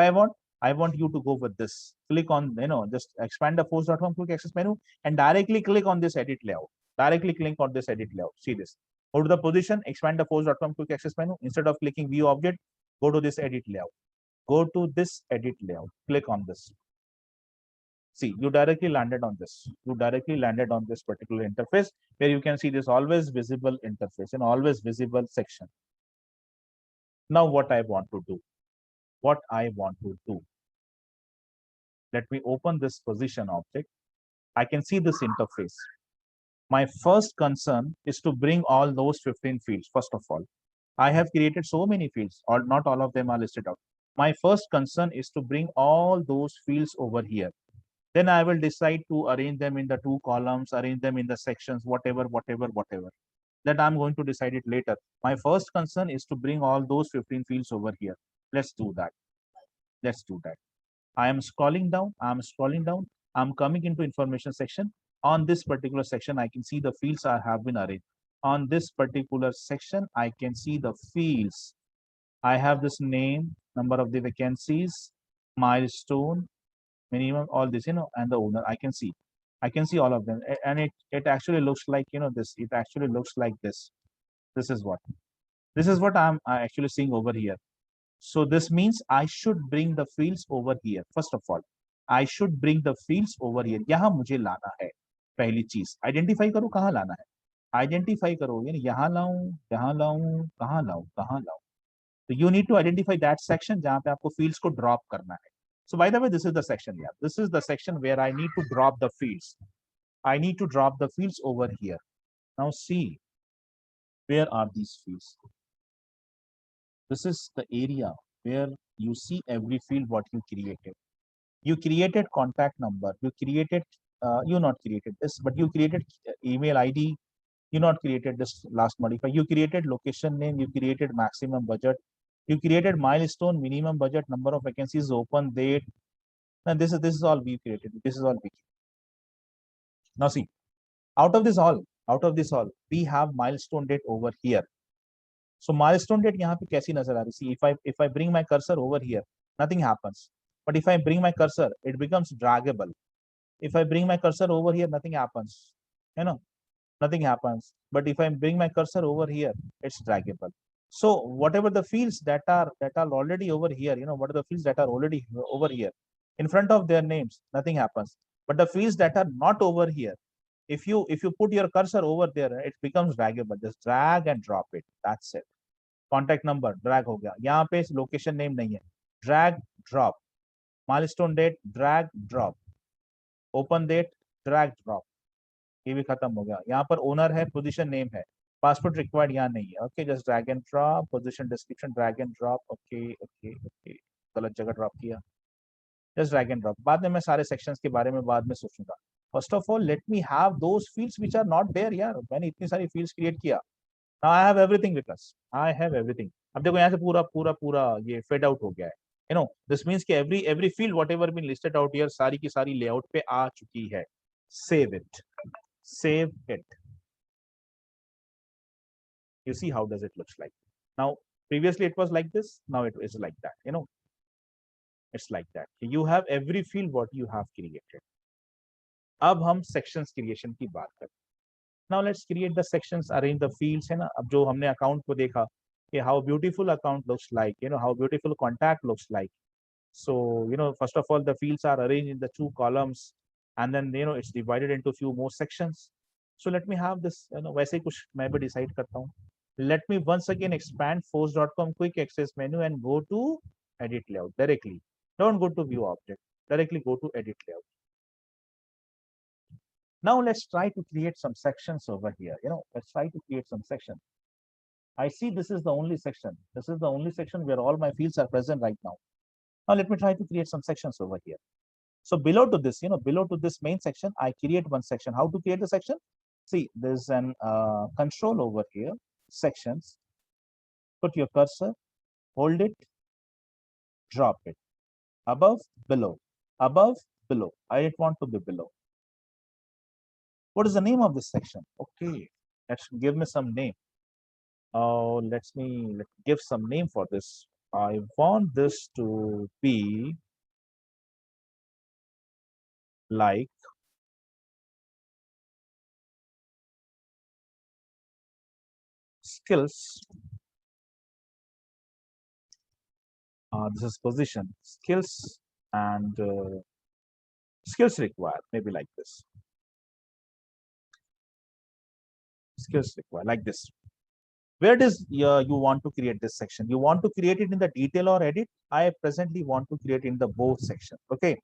I want you to go with this. Click on, just expand the force.com quick access menu and directly click on this edit layout. Directly click on this edit layout. See this. Go to the position, expand the force.com quick access menu. Instead of clicking view object, go to this edit layout. Go to this edit layout. Click on this. See, you directly landed on this. You directly landed on this particular interface where you can see this always visible interface and always visible section. Now, what I want to do? What I want to do? Let me open this position object. I can see this interface. My first concern is to bring all those 15 fields. First of all, I have created so many fields, or not all of them are listed out. My first concern is to bring all those fields over here. Then I will decide to arrange them in the 2 columns, arrange them in the sections, whatever. That I'm going to decide it later. My first concern is to bring all those 15 fields over here. Let's do that. Let's do that. I am scrolling down. I'm coming into information section. On this particular section, I can see the fields I have been arranged. On this particular section, I can see the fields. I have this name, number of the vacancies, milestone, minimum, all this, and the owner. I can see all of them. And it actually looks like, this. It actually looks like this. This is what I'm actually seeing over here. So this means I should bring the fields over here. First of all, I should bring the fields over here. यहाँ मुझे लाना है. पहली चीज identify करो कहाँ लाना है. आइडेंटिफाई करो यानी यहाँ लाऊं, कहाँ लाऊं. So you need to identify that section जहाँ पे आपको fields को drop करना है. So by the way, this is the section. Yeah, this is the section where I need to drop the fields. I need to drop the fields over here. Now see, where are these fields? This is the area where you see every field what you created. You created contact number. You created, you not created this, but you created email ID. You not created this last modifier. You created location name. You created maximum budget. You created milestone, minimum budget, number of vacancies, open date, And this is all we created. This is all we. Now see, out of this all, we have milestone date over here. So milestone date यहाँ पे कैसी नजर आ रही? See, if I bring my cursor over here, nothing happens. But if I bring my cursor, it becomes draggable. If I bring my cursor over here, nothing happens. You know, nothing happens. But if I bring my cursor over here, it's draggable. So whatever the fields that are already over here, what are the fields that are already over here, in front of their names, nothing happens. But the fields that are not over here, if you put your cursor over there, it becomes draggable. Just drag and drop it. That's it. Contact number drag हो गया. यहाँ पे location name नहीं है. Drag drop. Milestone date drag drop. Open date drag drop. ये भी खत्म हो गया. यहाँ पर owner है, position name है. Passport required यहाँ नहीं है. Okay, just drag and drop. Position description drag and drop. Okay. गलत जगह drop किया. Just drag and drop. बाद में मैं सारे sections के बारे में बाद में सोचूंगा. First of all, let me have those fields which are not there यार. मैंने इतनी सारी fields create किया. Now I have everything with us. I have everything. अब देखो यहाँ से पूरा ये fade out हो गया है. This means कि every field whatever been listed out here सारी की सारी layout पे आ चुकी है. Save it. Save it. You see how does it looks like? Now previously it was like this. Now it is like that. It's like that. You have every field what you have created. अब हम sections creation की बात करते हैं. Now let's create the sections, arrange the fields है ना. अब जो हमने account को देखा कि how beautiful account looks like, how beautiful contact looks like. So first of all the fields are arranged in the 2 columns and then it's divided into few more sections. So let me have this, वैसे कुछ मैं भी decide करता हूँ. Let me once again expand force.com quick access menu and go to edit layout directly. Don't go to view object, directly go to edit layout. Now let's try to create some sections over here. Let's try to create some sections. I see this is the only section. This is the only section where all my fields are present right now. Now let me try to create some sections over here. So below to this, below to this main section, I create one section. How to create a section? See, there's an control over here, sections. Put your cursor, hold it, drop it. Above, below, above, below. I don't want to be below. What is the name of this section? Okay, let's give me some name. Let's give some name for this. I want this to be like skills. This is position, skills and skills required, maybe like this. Skills required, like this. Where does you want to create this section? You want to create it in the detail or edit? I presently want to create in the both section. Okay.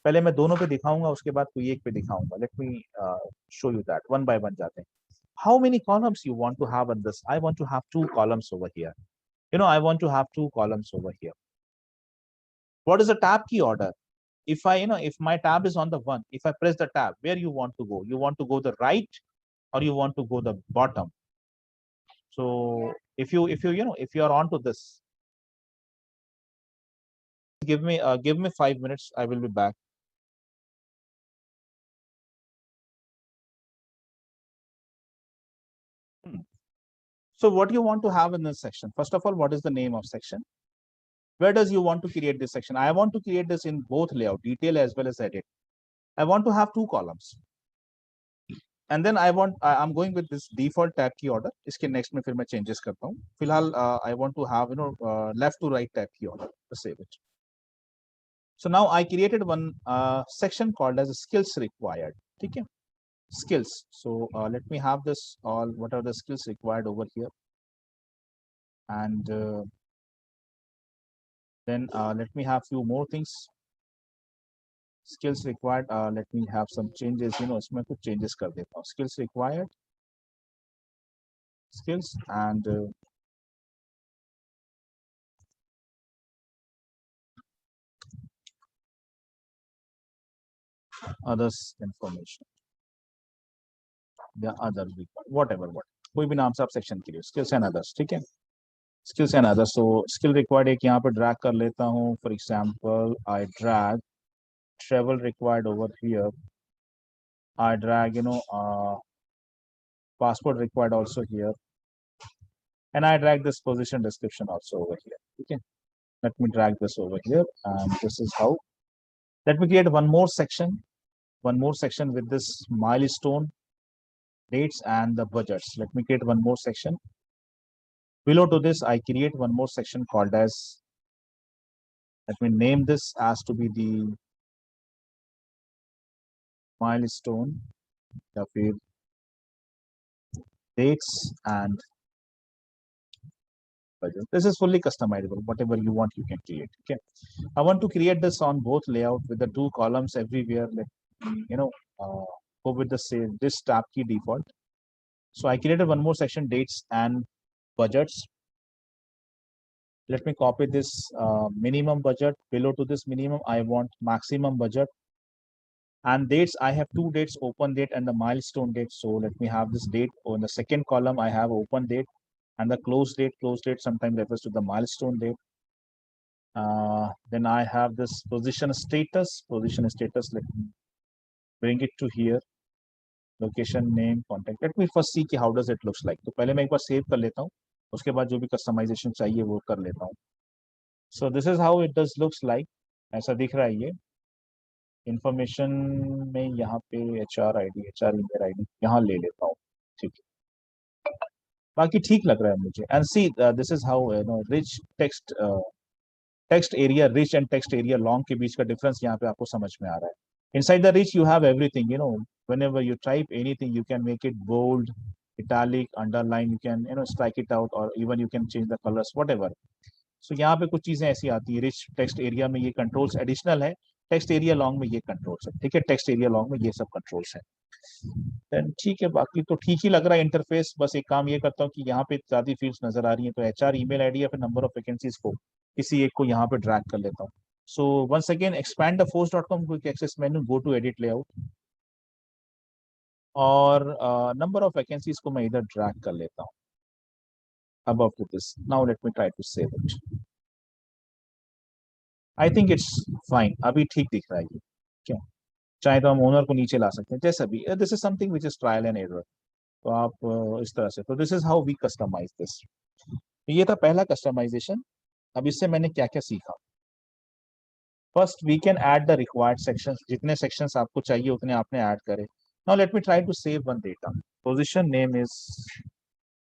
पहले मैं दोनों पे दिखाऊंगा, उसके बाद कोई एक पे दिखाऊंगा. Let me show you that one by one जाते हैं. How many columns you want to have in this? I want to have 2 columns over here. I want to have 2 columns over here. What is the tab key order? If if my tab is on the 1, if I press the tab, where you want to go? You want to go the right or you want to go the bottom? So if you are onto this, give me 5 minutes. I will be back. So what you want to have in this section? First of all, what is the name of section? Where does you want to create this section? I want to create this in both layout, detail as well as edit. I want to have 2 columns. And then I'm going with this default tab key order. इसके next में फिर मैं changes करता हूँ. फिलहाल I want to have left to right tab key order to save it. So now I created one section called as skills required. ठीक है? Skills. So let me have this all. What are the skills required over here? And then let me have few more things. Skills required. Let me have some changes. इसमें कुछ changes कर देता हूँ. Skills required. Skills and others information. The other whatever. कोई भी नाम से आप section के लिए skills and others. ठीक है? Skills and others. So skill required एक यहाँ पे drag कर लेता हूँ. For example, I drag travel required over here. I drag, passport required also here. And I drag this position description also over here. Okay. Let me drag this over here. And this is how. Let me create one more section with this milestone, dates, and the budgets. Let me create one more section. Below to this, I create one more section called as, let me name this as to be the milestone, the field dates and budget. This is fully customizable. Whatever you want, you can create. Okay. I want to create this on both layout with the 2 columns everywhere. Let me, go with the same this tab key default. So I created one more section, dates and budgets. Let me copy this minimum budget. Below to this minimum, I want maximum budget. And dates, I have 2 dates, open date and the milestone date. So let me have this date. On the second column, I have open date and the close date. Close date sometimes refers to the milestone date. Then I have this position status. Position status, let me bring it to here. Location, name, contact. Let me first see कि how does it looks like. तो पहले मैं एक बार save कर लेता हूँ. उसके बाद जो भी customization चाहिए वो कर लेता हूँ. So this is how it does looks like. ऐसा दिख रहा है ये. Information में यहाँ पे HR ID, HR email ID यहाँ ले लेता हूँ. ठीक है. बाकी ठीक लग रहा है मुझे. And see, this is how rich text area rich and text area long के बीच का difference यहाँ पे आपको समझ में आ रहा है. Inside the rich, you have everything. Whenever you type anything, you can make it bold, italic, underline. You can strike it out, or even you can change the colors, whatever. So यहाँ पे कुछ चीजें ऐसी आती है. Rich text area में ये controls additional है. Text area long में ये controls है. ठीक है. Text area long में ये सब controls है. Then ठीक है. बाकी तो ठीक ही लग रहा है इंटरफेस. बस एक काम ये करता हूँ कि यहाँ पे ज्यादा फील्ड्स नजर आ रही हैं, तो HR email ID या फिर नंबर ऑफ वैकेंसीज को किसी एक को यहाँ पे ड्रैग कर लेता हूँ. So once again, expand the force.com quick access menu, go to edit layout, और number of vacancies को मैं इधर drag कर लेता हूँ above to this. Now let me try to save it. I think it's fine. अभी ठीक दिख रहा है ये. क्यों? चाहे तो हम ओनर को नीचे ला सकते हैं जैसा भी. This is something which is trial and error. तो आप इस तरह से. तो this is how we customize this. ये था पहला customization. अब इससे मैंने क्या क्या सीखा. First, we can add the required sections. जितने sections आपको चाहिए उतने आपने add करें. Now let me try to save one data. Position name is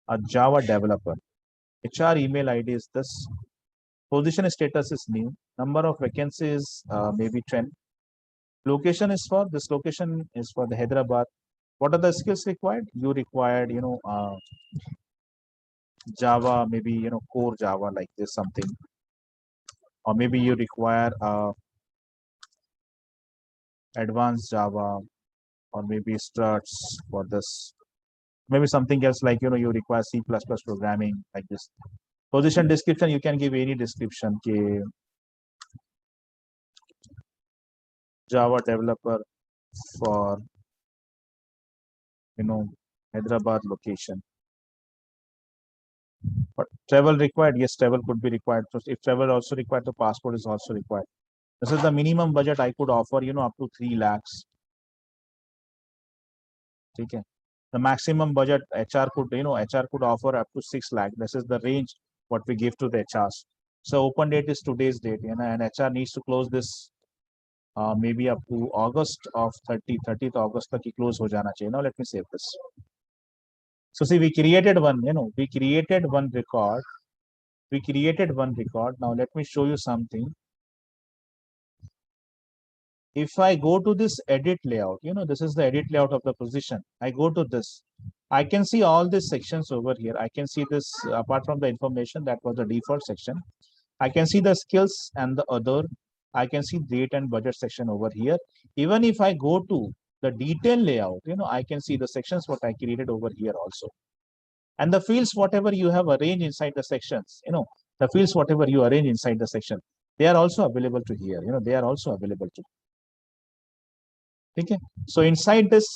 a Java developer. HR email ID is this. Position status is new. Number of vacancies maybe 10. Location is for this. Location is for the Hyderabad. What are the skills required? You required Java, maybe core Java like this something, or maybe you require advanced Java, or maybe struts for this, maybe something else like you require C++ programming like this. Position description, you can give any description. Java developer for Hyderabad location. But travel required, yes, travel could be required. So if travel also required, the passport is also required. This is the minimum budget I could offer, up to 3 lakhs. Okay. The maximum budget HR could offer up to 6 lakh. This is the range what we give to the HRs. So open date is today's date, and HR needs to close this maybe up to August of 30th August तक ही close हो जाना चाहिए. Now let me save this. So see, we created one record. Now let me show you something. If I go to this edit layout, this is the edit layout of the position. I go to this. I can see all these sections over here. I can see this apart from the information that was the default section. I can see the skills and the other. I can see date and budget section over here. Even if I go to the detail layout, I can see the sections what I created over here also. And the fields, whatever you have arranged inside the sections, the fields, whatever you arrange inside the section, they are also available to here. They are also available to. Okay. So inside this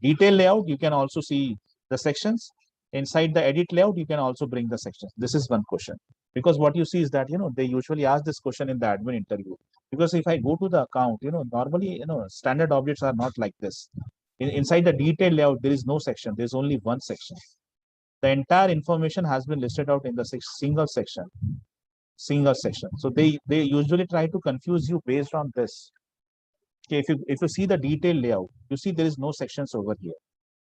detail layout, you can also see the sections. Inside the edit layout, you can also bring the sections. This is one question, because what you see is that they usually ask this question in the admin interview. Because if I go to the account, normally, standard objects are not like this. Inside the detail layout, there is no section. There's only one section. The entire information has been listed out in the single section. So they usually try to confuse you based on this. Okay, if you see the detail layout, you see there is no sections over here.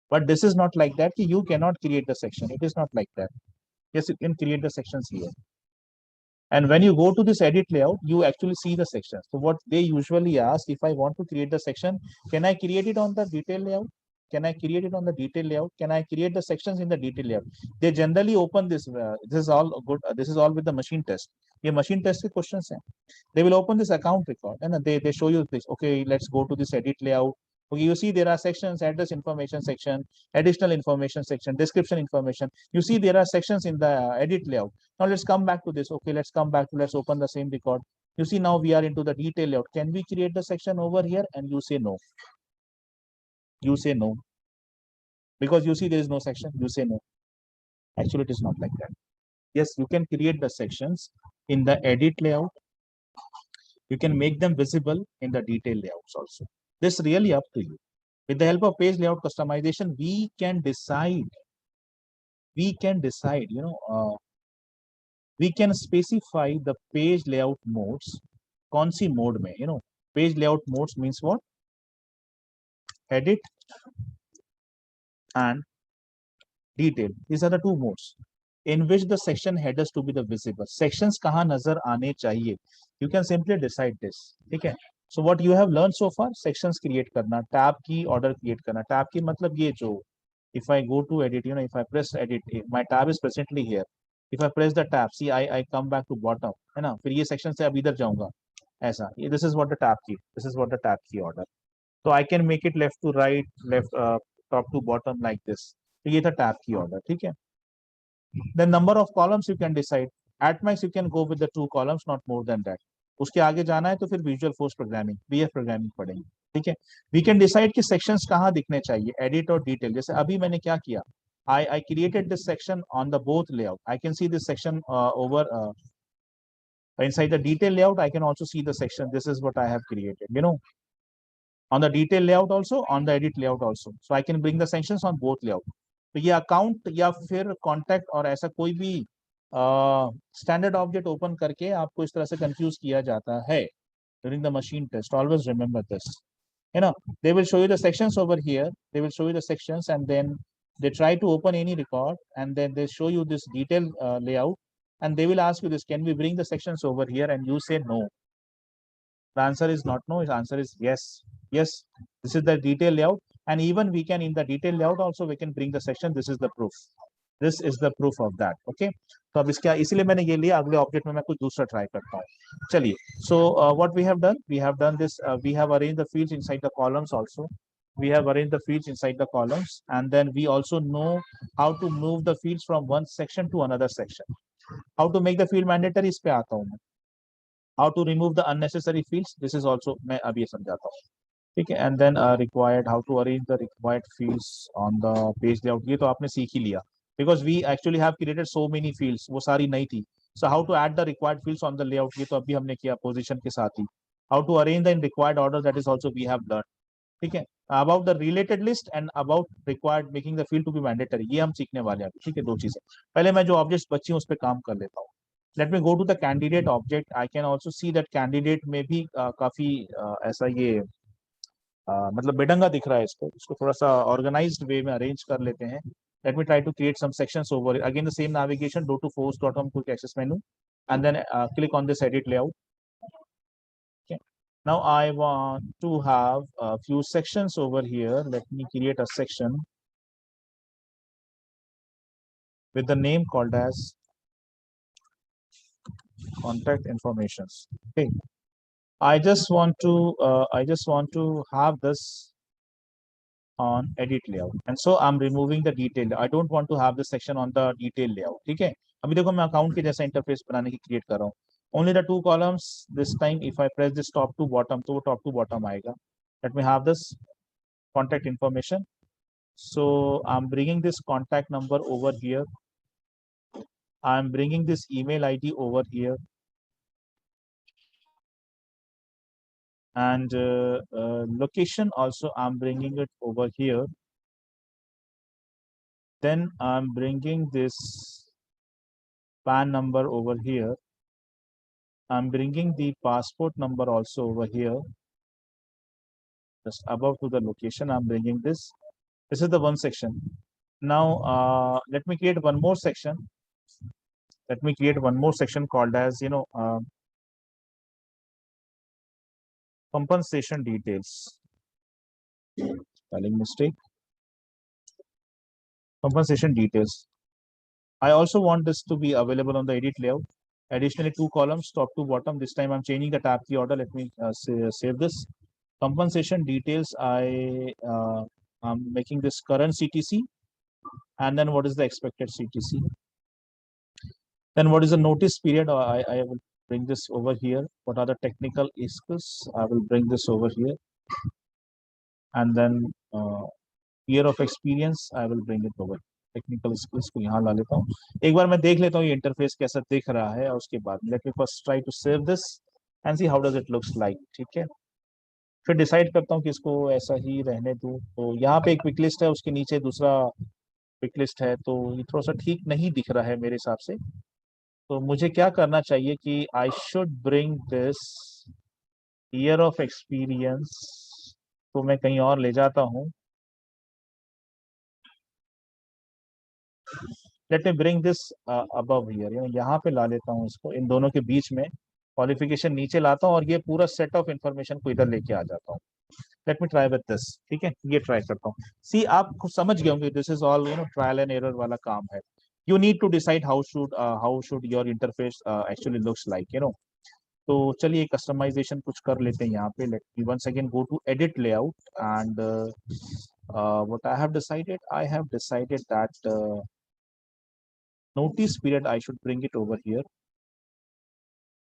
But this is not like that. You cannot create the section. It is not like that. Yes, you can create the sections here. And when you go to this edit layout, you actually see the sections. So what they usually ask, if I want to create the section, can I create it on the detail layout? Can I create it on the detail layout? Can I create the sections in the detail layout? They generally open this. This is all good. This is all with the machine test. ये machine test के questions हैं. They will open this account record and they show you this. Okay, let's go to this edit layout. Okay, you see there are sections, address information section, additional information section, description information. You see there are sections in the edit layout. Now let's come back to this. Okay, let's open the same record. You see now we are into the detail layout. Can we create the section over here? And you say no. You say no. Because you see there is no section, you say no. Actually, it is not like that. Yes, you can create the sections in the edit layout. You can make them visible in the detail layouts also. This really up to you. With the help of page layout customization, we can decide, we can specify the page layout modes. कौन सी mode में, page layout modes means what? Edit and detail. These are the two modes in which the section headers to be the visible. Sections कहाँ नजर आने चाहिए? You can simply decide this. ठीक है? So what you have learned so far, sections create करना, tab की order create करना. Tab की मतलब ये जो, if I go to edit, if I press edit, my tab is presently here. If I press the tab, see I come back to bottom, है ना? फिर ये section से अब इधर जाऊँगा. ऐसा. This is what the tab key. This is what the tab key order. So I can make it left to right, left top to bottom like this. तो ये था tab key order. ठीक है? The number of columns you can decide. At max you can go with the 2 columns, not more than that. उसके आगे जाना है तो फिर visual force programming, BF programming पढ़ेंगे. ठीक है? वी कैन डिसाइड कि सेक्शंस कहाँ दिखने चाहिए, एडिट और डिटेल. जैसे अभी मैंने क्या किया, I created this section on the both layout. I can see this section over inside the detail layout. I can also see the section. This is what I have created. On the detail layout also, on the edit layout also. So I can bring the sections on both layout. तो ये account या फिर contact और ऐसा कोई भी standard object open करके आपको इस तरह से कंफ्यूज किया जाता है during the machine test. Always remember this. They will show you the sections over here. They will show you the sections and then they try to open any record and then they show you this detail layout and they will ask you this, can we bring the sections over here? And you say no. The answer is not no. The answer is yes. Yes, this is the detail layout. And even we can, in the detail layout also, we can bring the section. This is the proof. This is the proof of that. Okay. तो अब इसका इसलिए मैंने ये लिया, अगले object में मैं कुछ दूसरा ट्राई करता हूँ. चलिए. So what we have done? We have done this. We have arranged the fields inside the columns also. We have arranged the fields inside the columns, and then we also know how to move the fields from one section to another section. How to make the field mandatory, इस पे आता हूँ मैं. How to remove the unnecessary fields? This is also मैं अभी समझाता हूँ. ठीक है. And then required, how to arrange the required fields on the page layout. ये तो आपने सीख ही लिया. Because we actually have created so many fields. वो सारी नई थी. So how to add the required fields on the layout? ये तो अभी हमने किया position के साथ ही. How to arrange them in required order? That is also we have learned. ठीक है. About the related list and about required making the field to be mandatory. ये हम सीखने वाले हैं. ठीक है. दो चीजें. पहले मैं जो objects बची हूँ उस पे काम कर लेता हूँ. Let me go to the candidate object. I can also see that candidate में भी काफी ऐसा ये मतलब बेडंगा दिख रहा है. इसको थोड़ा सा ऑर्गेनाइज्ड वे में अरेंज कर लेते हैं. Let me try to create some sections over it. Again, the same navigation, go to force.com quick access menu, and then click on this edit layout. Okay. Now I want to have a few sections over here. Let me create a section with the name called as contact informations. Okay. I just want to have this on edit layout, and so I'm removing the detail. I don't want to have this section on the detail layout. ठीक है. अभी देखो मैं account के जैसा interface बनाने की create कर रहा हूँ. Only the 2 columns this time. If I press this top to bottom, तो वो top to bottom आएगा. Let me have this contact information. So I'm bringing this contact number over here. I'm bringing this email ID over here. and location also I'm bringing it over here. Then I'm bringing this PAN number over here. I'm bringing the passport number also over here. Just above to the location, I'm bringing this. This is the one section. Now, let me create one more section. Let me create one more section called as, compensation details. Spelling mistake. Compensation details. I also want this to be available on the edit layout. Additionally, 2 columns, top to bottom. This time I'm changing the tab key order. Let me save this. Compensation details. I'm making this current CTC. And then what is the expected CTC? Then what is the notice period? I will bring this over here. What are the technical skills? I will bring this over here. And then year of experience, I will bring it over. Technical skills को यहाँ ला लेता हूँ. एक बार मैं देख लेता हूँ ये इंटरफेस कैसा दिख रहा है और उसके बाद let me first try to save this and see how does it looks like. ठीक है, फिर डिसाइड करता हूँ कि इसको ऐसा ही रहने दूँ. तो यहाँ पे एक पिक लिस्ट है, उसके नीचे दूसरा पिक लिस्ट है, तो ये थोड़ा सा ठीक नहीं दिख रहा है मेरे हिसाब से. तो मुझे क्या करना चाहिए कि I should bring this year of experience तो मैं कहीं और ले जाता हूँ. Let me bring this above here, यहाँ पे ला लेता हूँ इसको, इन दोनों के बीच में क्वालिफिकेशन नीचे लाता हूँ और ये पूरा सेट ऑफ इंफॉर्मेशन को इधर लेके आ जाता हूँ. Let me try with this. ठीक है, ये ट्राई करता हूँ. सी आप समझ गए होंगे this is all trial and error वाला काम है. You need to decide how should your interface actually looks like. तो चलिए कस्टमाइजेशन कुछ कर लेते हैं यहाँ पे. Let me once again go to edit layout and what I have decided that notice period I should bring it over here,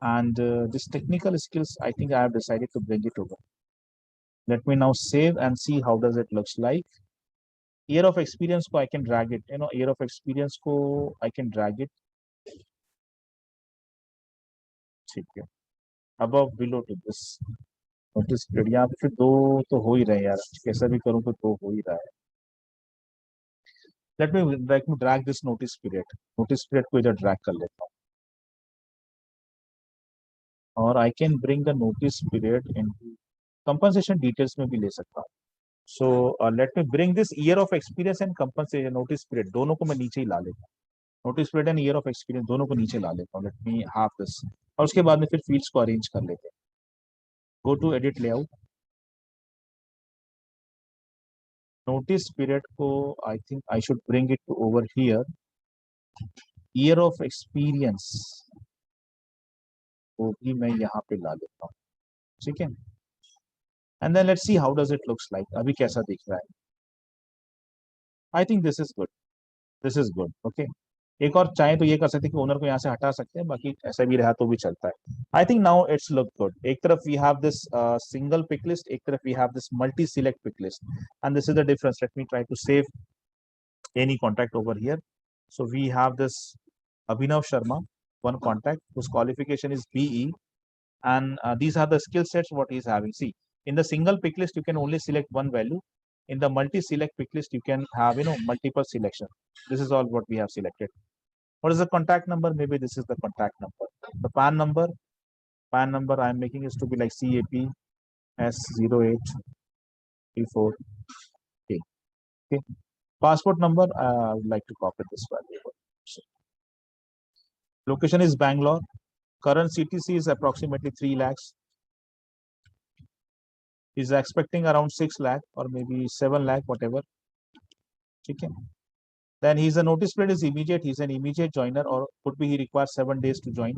and this technical skills I think I have decided to bring it over. Let me now save and see how does it looks like. Year of experience ko I can drag it, year of experience ko I can drag it. ठीक है, above below to this notice period. यहाँ पे फिर दो तो हो ही रहे हैं यार, कैसा भी करूँ तो दो हो ही रहा है. Let me drag this notice period. Notice period को इधर drag कर लेता हूँ. और I can bring the notice period into compensation details में भी ले सकता हूँ. So let me bring this year of experience and compensation notice period दोनों को मैं नीचे ही ला लेता हूँ. Notice period and year of experience दोनों को नीचे ला लेता हूँ. Let me have this. और उसके बाद में फिर fields को arrange कर लेते हैं. Go to edit layout. Notice period को I think I should bring it to over here. Year of experience को भी मैं यहाँ पे ला लेता हूँ. ठीक है, and then let's see how does it looks like. अभी कैसा दिख रहा है. I think this is good. This is good. Okay. एक और चाहे तो ये कर सकते हैं कि ओनर को यहाँ से हटा सकते हैं, बाकी ऐसा भी रहा तो भी चलता है. I think now it's look good. एक तरफ we have this single pick list, एक तरफ we have this multi select pick list, and this is the difference. Let me try to save any contact over here. So we have this Abhinav Sharma, one contact whose qualification is BE, and these are the skill sets what he's having. See, in the single pick list you can only select one value. In the multi select pick list you can have multiple selection. This is all what we have selected. What is the contact number? Maybe this is the contact number. The PAN number I am making is to be like CAP S0834. Okay. Passport number I would like to copy this value. Location is Bangalore. Current CTC is approximately 3 lakhs. He's expecting around 6 lakh or maybe 7 lakh, whatever. Okay. Then he's a notice period is immediate. He's an immediate joiner, or could be he requires 7 days to join.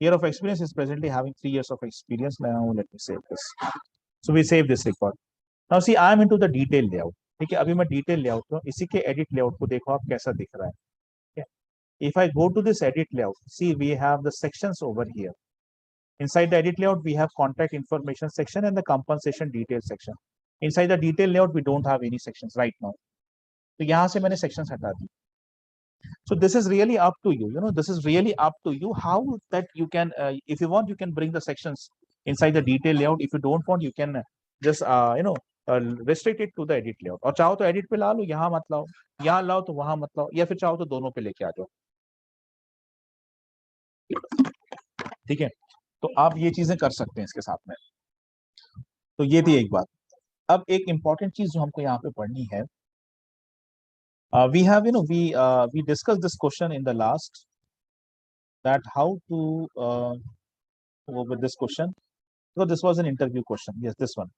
Year of experience is presently having 3 years of experience. Now let me save this. So we save this record. Now see, I am into the detail layout. ठीक है, अभी मैं detail layout हूँ. इसी के edit layout को देखो आप कैसा दिख रहा है. If I go to this edit layout, see we have the sections over here. Inside the edit layout, we have contact information section and the compensation detail section. Inside the detail layout, we don't have any sections right now. So यहाँ से मैंने sections हटा दी. So this is really up to you. This is really up to you how that you can, if you want, you can bring the sections inside the detail layout. If you don't want, you can just restrict it to the edit layout. और चाहो तो edit पे ला लो, यहाँ मत लाओ, यहाँ लाओ तो वहां मत लाओ, या फिर चाहो तो दोनों पे लेके आ जाओ। ठीक है, तो आप ये चीजें कर सकते हैं इसके साथ में। तो ये थी एक बात। अब एक इंपॉर्टेंट चीज जो हमको यहाँ पे पढ़नी है, we have we discussed this question in the last, that how to go with this question. So this was an interview question. Yes, this one.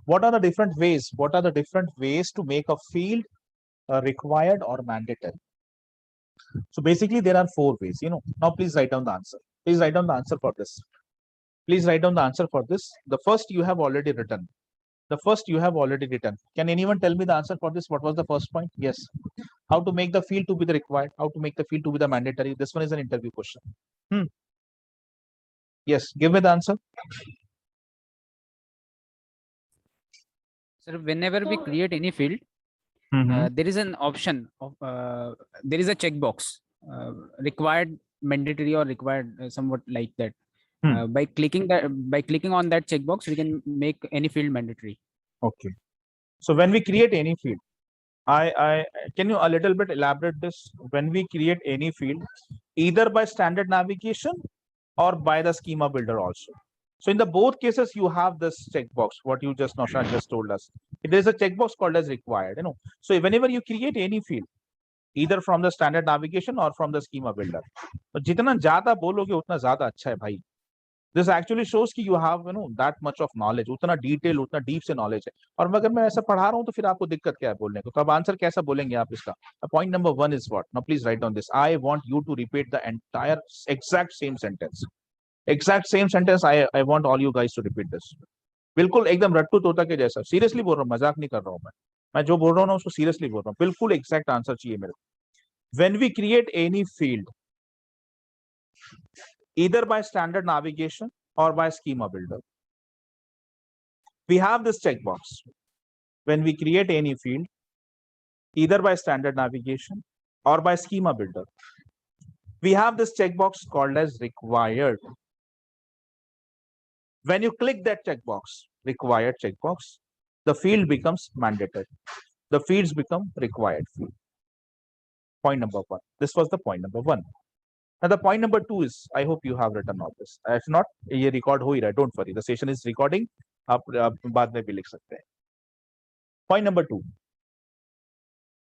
What are the different ways? What are the different ways to make a field required or mandatory? So basically, there are 4 ways. Now please write down the answer. Please write down the answer for this. Please write down the answer for this. The first you have already written. The first you have already written. Can anyone tell me the answer for this? What was the first point? Yes. How to make the field to be the required? How to make the field to be the mandatory? This one is an interview question. Yes, give me the answer. Sir, whenever we create any field, there is an option of there is a checkbox, required, mandatory, or required, somewhat like that. By clicking on that checkbox, we can make any field mandatory. Okay. So when we create any field, I can you a little bit elaborate this? When we create any field, either by standard navigation or by the schema builder also. So in the both cases, you have this checkbox, what you just Naushad just told us. There is a checkbox called as required. So whenever you create any field, either from the standard navigation or from the schema builder, तो जितना ज्यादा बोलोगे उतना ज्यादा अच्छा है भाई. This actually shows कि you have that much of knowledge, उतना detail, उतना deep से knowledge है. और अगर मैं ऐसा पढ़ा रहा हूँ तो फिर आपको दिक्कत क्या है बोलने को? तो अब आंसर कैसा बोलेंगे आप इसका? Point number 1 is what? Now please write down this. I want you to repeat the entire exact same sentence. Exact same sentence. I want all you guys to repeat this. बिल्कुल एकदम रट्टू तोता के जैसा. Seriously बोल रहा हूँ, मजाक नहीं कर रहा हूँ मैं जो बोल रहा हूँ ना उसको सीरियसली बोल रहा हूँ. बिल्कुल एग्जैक्ट आंसर चाहिए मेरे को. When we create any field, either by standard navigation or by schema builder, we have this checkbox. When we create any field, either by standard navigation or by schema builder, we have this checkbox called as required. When you click that checkbox, required checkbox, the field becomes mandatory. The fields become required field. Point number 1. This was the point number 1. Now the point number 2 is, I hope you have written all this. If not, ये record हो ही रहा है. Don't worry. The session is recording. आप बाद में भी लिख सकते हैं. Point number 2.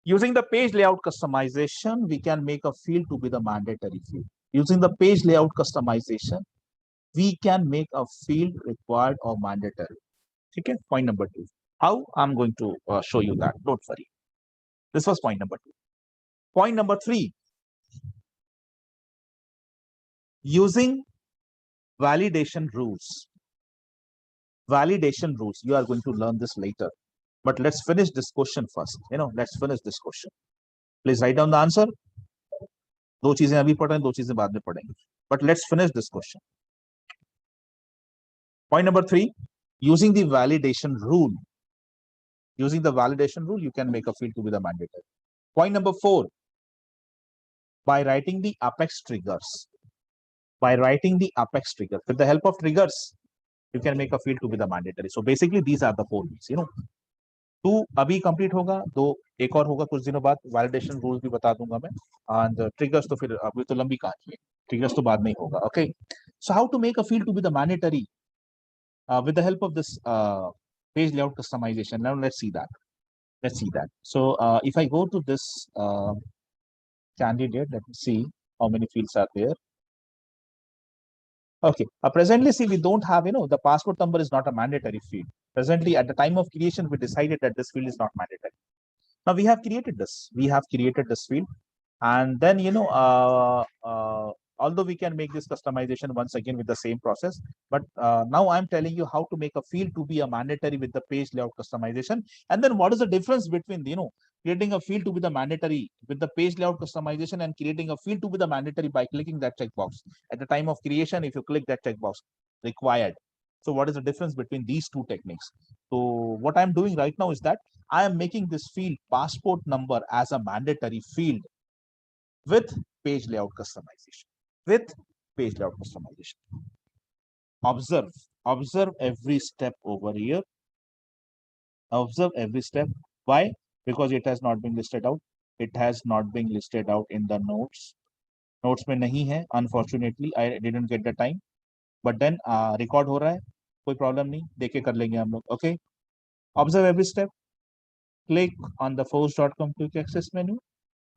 Using the page layout customization, we can make a field to be the mandatory field. Using the page layout customization, we can make a field required or mandatory. Okay, point number 2. How? I'm going to show you that. Don't worry. This was point number 2. Point number 3. Using validation rules. Validation rules. You are going to learn this later. But let's finish this question first. Let's finish this question. Please write down the answer. दो चीजें अभी पढ़ रहे हैं, दो चीजें बाद में पढ़ेंगे. But let's finish this question. Point number 3, using the validation rule. Using the validation rule, you can make a field to be the mandatory. Point number 4, by writing the apex triggers. By writing the apex trigger. With the help of triggers, you can make a field to be the mandatory. So basically, these are the 4 ways. 2 अभी complete होगा, 2 एक और होगा कुछ दिनों बाद. Validation rules भी बता दूंगा मैं. एंड ट्रिगर्स तो फिर अभी तो लंबी कहानी है, ट्रिगर्स तो बाद में ही होगा. Okay, so how to make a field to be the mandatory with the help of this page layout customization. Now let's see that. So if I go to this candidate, let me see how many fields are there. Okay, presently see we don't have, the passport number is not a mandatory field. Presently at the time of creation, we decided that this field is not mandatory. Now we have created this field, and then although we can make this customization once again with the same process, but now I'm telling you how to make a field to be a mandatory with the page layout customization. And then what is the difference between creating a field to be the mandatory with the page layout customization and creating a field to be the mandatory by clicking that checkbox at the time of creation. If you click that checkbox, required. So what is the difference between these two techniques? So what I'm doing right now is that I am making this field passport number as a mandatory field with page layout customization. Observe every step over here. Observe every step. Why? Because it has not been listed out. It has not been listed out in the notes. Notes में नहीं है. Unfortunately, I didn't get the time. But then record हो रहा है. कोई problem नहीं. देख के कर लेंगे हम लोग. Okay. Observe every step. Click on the force.com quick access menu.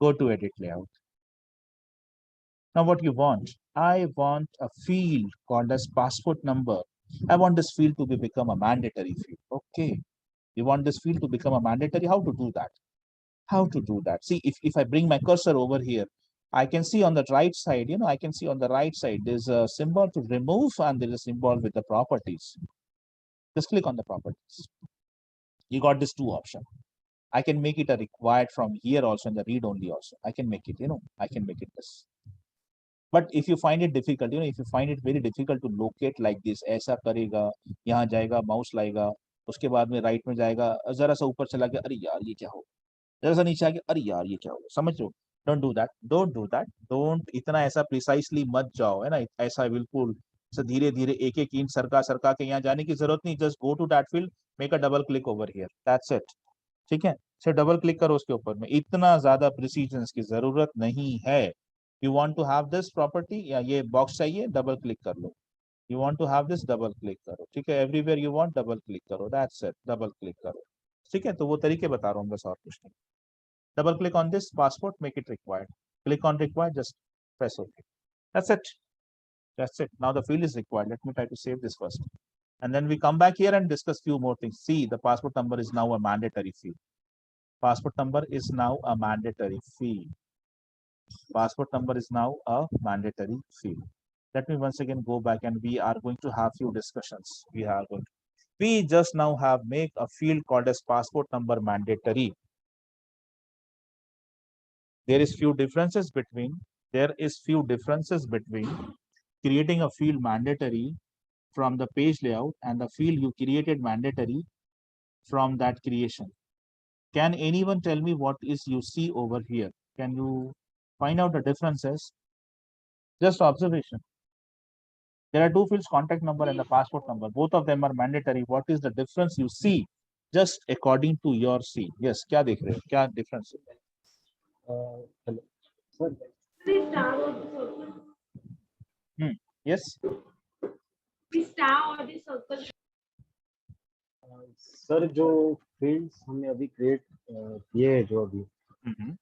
Go to edit layout. Now what you want? I want a field called as passport number. I want this field to become a mandatory field. Okay. You want this field to become a mandatory? How to do that? How to do that? See, if I bring my cursor over here, I can see on the right side, I can see on the right side, there's a symbol to remove and there is a symbol with the properties. Just click on the properties. You got these two options. I can make it a required from here also in the read only also. I can make it, I can make it this. But if you find it difficult, if you find it very difficult to locate like this, ऐसा करेगा, यहाँ जाएगा, mouse लाएगा, उसके बाद में right में जाएगा, जरा सा ऊपर चला गया, अरे यार ये क्या हो, जरा सा नीचे आ गया, अरे यार ये क्या हो, समझ लो. Don't do that, don't do that, don't इतना ऐसा प्रिसाइसली मत जाओ, है ना, ऐसा बिल्कुल धीरे धीरे एक एक इंच सरका सरका के यहाँ जाने की जरूरत नहीं. Just go to that field, make a double click over here, that's it. ठीक है, सिर्फ डबल क्लिक करो उसके ऊपर में, इतना ज्यादा प्रिसीजन की जरूरत नहीं है. You want to have this property या ये बॉक्स चाहिए, डबल क्लिक कर लो. You want to have this, double click करो. ठीक है, everywhere you want, double click करो, दैट्स इट, डबल क्लिक करो. ठीक है, तो वो तरीके बता रहा हूँ बस, और कुछ नहीं. Double click on this passport, make it required. Click on required, just press OK. That's it. That's it. Now the field is required. Let me try to save this first. And then we come back here and discuss few more things. See, the passport number is now a mandatory field. Passport number is now a mandatory field. Passport number is now a mandatory field. Let me once again go back and we are going to have few discussions. We just now have make a field called as passport number mandatory. There is few differences between creating a field mandatory from the page layout and the field you created mandatory from that creation. Can anyone tell me what is you see over here? Can you find out the differences? Just observation. There are two fields, contact number and the passport number. Both of them are mandatory. What is the difference you see just according to your see? Yes, क्या देख रहे हो? क्या difference? Hello. Yes. Sir जो fields हमने अभी create किए हैं जो अभी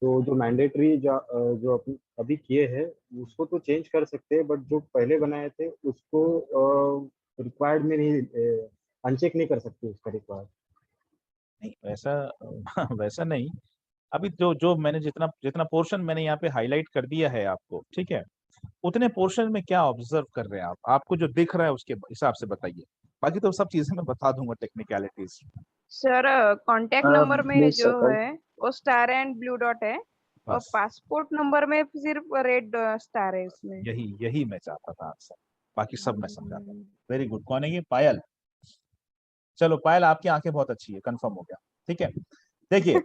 तो जो मैंडेटरी जो अभी किए हैं उसको तो चेंज कर सकते हैं, बट जो पहले बनाए थे उसको रिक्वायर्ड में नहीं, अनचेक नहीं कर सकते उसका रिक्वायर्ड. नहीं वैसा वैसा नहीं. अभी जो मैंने जितना पोर्शन मैंने यहाँ पे हाईलाइट कर दिया है आपको, ठीक है, उतने पोर्शन में क्या ऑब्जर्व कर रहे हैं आप? आपको जो दिख रहा है उसके हिसाब से बताइए. बाकी तो सब चीजें मैं बता दूंगा, टेक्निकलिटीज. सर कांटेक्ट नंबर में जो है वो स्टार एंड ब्लू डॉट है और पासपोर्ट नंबर में सिर्फ रेड स्टार है इसमें. यही मैं चाहता था आपसे, बाकी सब मैं समझा. Very good. कौन है ये? पायल. चलो पायल, आपकी आंखें बहुत अच्छी है, कंफर्म हो गया. ठीक है, देखिए.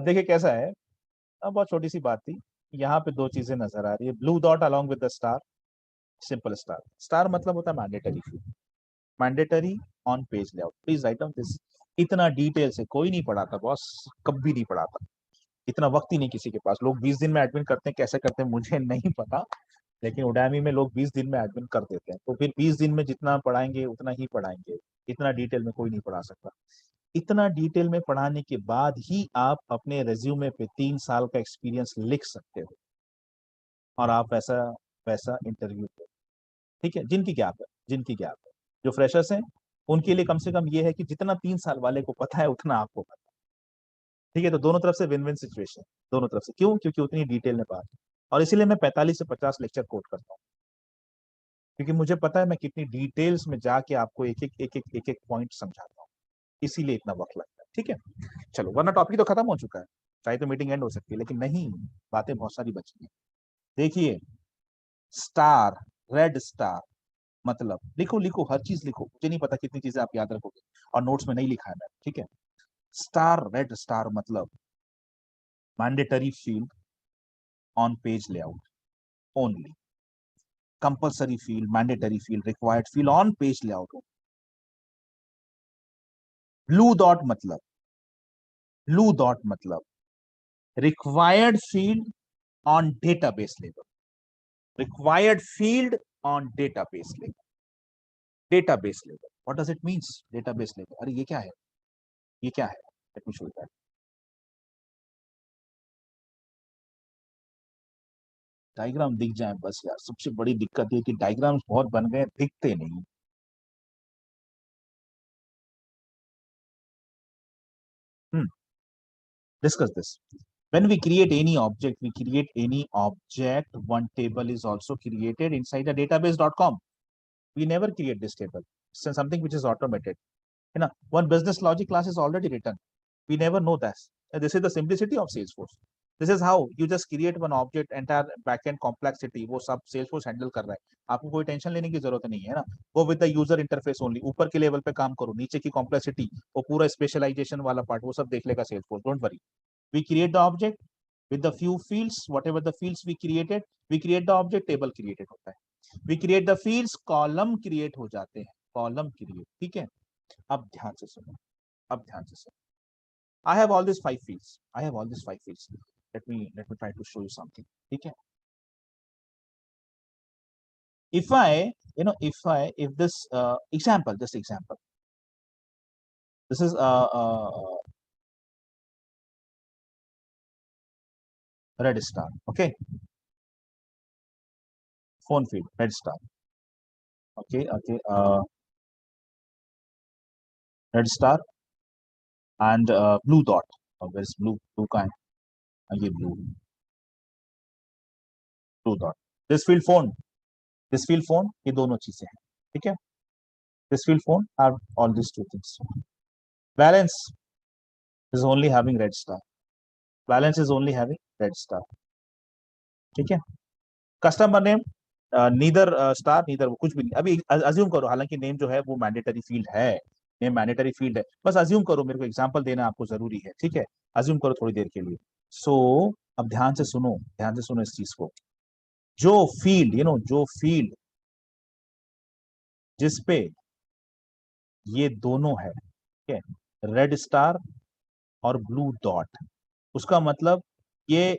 देखिए कैसा है. अब बहुत छोटी सी बात थी. यहाँ पे दो चीजें नजर आ रही है, blue dot along with the star, simple star. Star मतलब होता है mandatory field, mandatory on page layout. Please write down this. इतना डिटेल से कोई नहीं पढ़ाता बॉस, कभी नहीं पढ़ाता. इतना वक्त ही नहीं किसी के पास. लोग 20 दिन में एडमिन करते हैं, कैसे करते हैं मुझे नहीं पता, लेकिन उडामी में लोग 20 दिन में एडमिन कर देते हैं. तो फिर 20 दिन में जितना पढ़ाएंगे उतना ही पढ़ाएंगे. इतना डिटेल में कोई नहीं पढ़ा सकता. इतना डिटेल में पढ़ाने के बाद ही आप अपने रेज्यूमे पे 3 साल का एक्सपीरियंस लिख सकते हो और आप वैसा इंटरव्यू पे. ठीक है, जिनकी गैप है, जो फ्रेशर्स हैं उनके लिए कम से कम ये है कि जितना 3 साल वाले को पता है उतना आपको पता है. ठीक है, तो दोनों तरफ से विन विन सिचुएशन, दोनों तरफ से. क्यों? क्योंकि उतनी डिटेल में बात. और इसीलिए मैं 45 से 50 लेक्चर कोट करता हूँ, क्योंकि मुझे पता है मैं कितनी डिटेल्स में जाके आपको एक एक पॉइंट समझाता हूँ, इसीलिए इतना वक्त लगता है. ठीक है, चलो, वरना टॉपिक तो खत्म हो चुका है, चाहे तो मीटिंग एंड हो सकती है, लेकिन नहीं, बातें बहुत सारी बची हैं. देखिए, स्टार, रेड स्टार मतलब, लिखो हर चीज लिखो. मुझे नहीं पता कितनी चीजें आप याद रखोगे, और नोट्स में नहीं लिखा है मैंने. ठीक है, स्टार, रेड स्टार मतलब mandatory field on page layout only. Compulsory field, mandatory field, required field on page layout हो। ब्लू डॉट मतलब required field on database level, required field on database level. Database level. What does it means? Database level. अरे ये क्या है? ये क्या है? Let me show you that. Diagram दिख जाए बस यार, सबसे बड़ी दिक्कत ये कि डायग्राम्स बहुत बन गए, दिखते नहीं। Discuss this. When we create any object, one table is also created inside a database.com. We never create this table. It's something which is automated. You know, one business logic class is already written. We never know this. And this is the simplicity of Salesforce. This is how you just create one object, entire backend complexity वो सब Salesforce handle कर रहा है। आपको कोई tension लेने की जरूरत नहीं है ना। वो with the user interface only, ऊपर के लेवल पे काम करो, नीचे की कॉम्प्लेक्सिटी, वो पूरा स्पेशलाइजेशन वाला पार्ट वो सब देख लेगा Salesforce. Don't worry. We create the object with the few fields, whatever the fields we created, we create the object, table created होता है। We create the fields, column create हो जाते हैं, column create, ठीक है। अब ध्यान से सुनो, अब ध्यान से सुनो। I have all these 5 fields. I have all these 5 fields. Let me try to show you something. Okay. If I, if this example, this example, this is red star. Okay. Phone field, red star. Okay. Okay. Red star and blue dot. Where's blue? Blue kind. ये blue dot. This field phone. This field phone. ये दोनों चीजें हैं. ठीक है. This field phone have all these 2 things. Balance is only having red star. Balance is only having red star. ठीक है. Customer name neither star neither, वो कुछ भी नहीं। अभी अज्यूम करो, हालांकि नेम जो है वो मैंडेटरी फील्ड है, नेम मैंडेटरी फील्ड है, बस अज्यूम करो, मेरे को एग्जांपल देना आपको जरूरी है, ठीक है। अज्यूम करो थोड़ी देर के लिए। सो अब ध्यान से सुनो इस चीज को। जो फील्ड जो फील्ड जिसपे ये दोनों है, ठीक है, रेड स्टार और ब्लू डॉट, उसका मतलब ये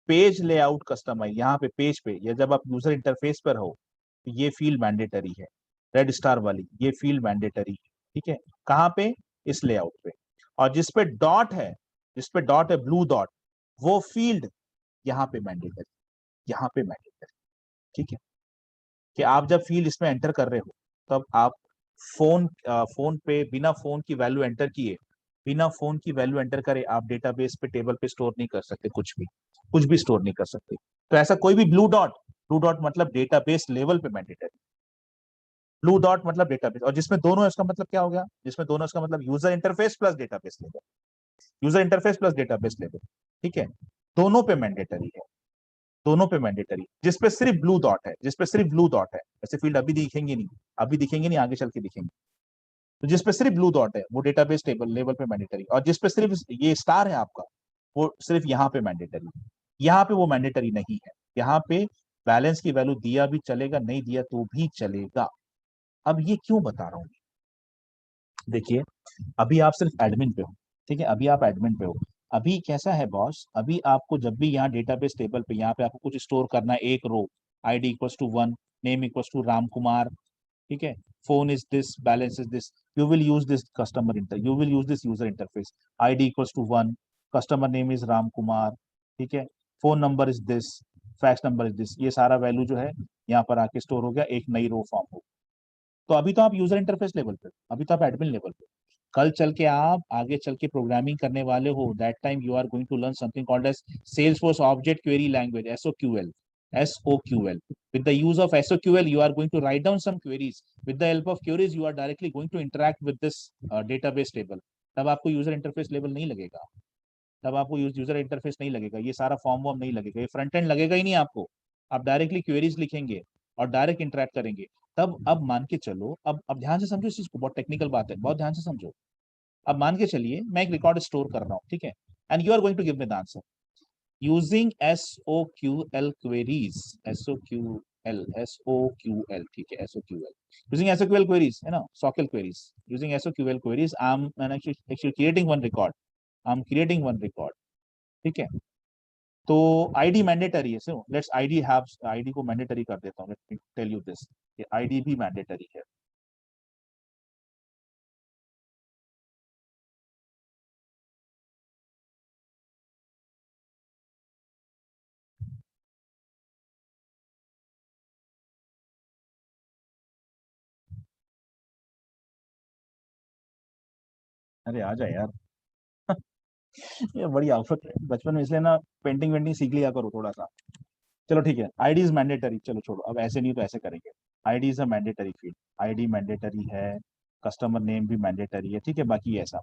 पेज लेआउट कस्टम है। यहाँ पे पेज पे, या जब आप यूजर इंटरफेस पर हो, तो ये फील्ड मैंडेटरी है, रेड स्टार वाली ये फील्ड मैंडेटरी है, ठीक है। कहाँ पे? इस लेआउट पे। और जिसपे डॉट है, ब्लू डॉट, वो फील्ड यहाँ पे मैंडेटरी, यहाँ पे मैंडेटरी, ठीक है। कि आप जब फील्ड इसमें एंटर कर रहे हो, तब आप फोन पे बिना फोन की वैल्यू एंटर किए, बिना फोन की वैल्यू एंटर करे आप डेटाबेस पे, टेबल पे स्टोर नहीं कर सकते, कुछ भी स्टोर नहीं कर सकते। तो ऐसा कोई भी ब्लू डॉट मतलब डेटाबेस लेवल पे मैंडेटरी, ब्लू डॉट मतलब डेटाबेस। और जिसमें दोनों है उसका मतलब क्या हो गया? जिसमें दोनों उसका मतलब user interface plus database level, user interface plus database level, ठीक है। दोनों पे मैंडेटरी है, दोनों पे मैंडेटरी। जिसपे सिर्फ ब्लू डॉट है, ऐसे फील्ड अभी दिखेंगे नहीं, आगे चल के दिखेंगे। तो जिसपे सिर्फ ब्लू डॉट है वो डेटाबेस टेबल लेवल पे मैंडेटरी, और जिसपे सिर्फ ये स्टार है आपका, वो सिर्फ यहाँ पे मैंडेटरी। यहाँ पे वो मैंडेटरी नहीं है। यहाँ पे बैलेंस की वैल्यू दिया भी चलेगा, नहीं दिया तो भी चलेगा। अब ये क्यों बता रहा हूँ? देखिए, अभी आप सिर्फ एडमिन पे हो, ठीक है, अभी आप एडमिन पे हो। अभी कैसा है बॉस, अभी आपको जब भी यहाँ डेटाबेस टेबल पे, यहाँ पे आपको कुछ स्टोर करना है, एक row, ID equals to 1, name equals to Ram Kumar, ठीक है, phone is this, balance is this, you will use this user interface, ID equals to 1, customer name is Ram Kumar, ठीक है, phone number is this, fax number is this. ये सारा value जो है यहाँ पर आके स्टोर हो गया, एक नई रो फॉर्म हो। तो अभी तो आप यूजर इंटरफेस लेवल पे, अभी तो आप एडमिन लेवल पे। कल चल के आप आगे चल के प्रोग्रामिंग करने वाले हो, that time you are going to learn something called as Salesforce object query language, SOQL. With the use of SOQL, you are going to write down some queries. With the help of queries, you are directly going to interact with this database table. तब आपको user interface level नहीं लगेगा, तब आपको user interface नहीं लगेगा, ये सारा फॉर्म वॉर्म नहीं लगेगा, ये फ्रंट एंड लगेगा ही नहीं आपको। आप डायरेक्टली क्वेरीज लिखेंगे और डायरेक्ट इंटरेक्ट करेंगे। तब अब मान के चलो, अब ध्यान से समझो इस चीज को, बहुत टेक्निकल बात है, बहुत ध्यान से समझो। अब मान के चलिए मैं एक रिकॉर्ड स्टोर कर रहा हूँ, ठीक है, and you are going to give me the answer using SOQL queries, L, SOQL, ठीक है, SOQL, using SOQL queries, है ना, SOQL queries, using SOQL queries, I'm actually creating one record, ठीक है। तो आईडी मैंडेटरी है, so let's ID have, ID को mandatory कर देता हूँ, let me tell you this, कि आईडी भी मैंडेटरी है। अरे आ जाए यार। ये बड़ी आफत है बचपन में, इसलिए ना पेंटिंग वेंटिंग सीख लिया करो थोड़ा सा। चलो ठीक है, आईडी इज मैंडेटरी, चलो छोड़ो, अब ऐसे नहीं तो ऐसे करेंगे। ID is a mandatory field, ID mandatory है, कस्टमर नेम भी मैंडेटरी है, ठीक है, बाकी ऐसा।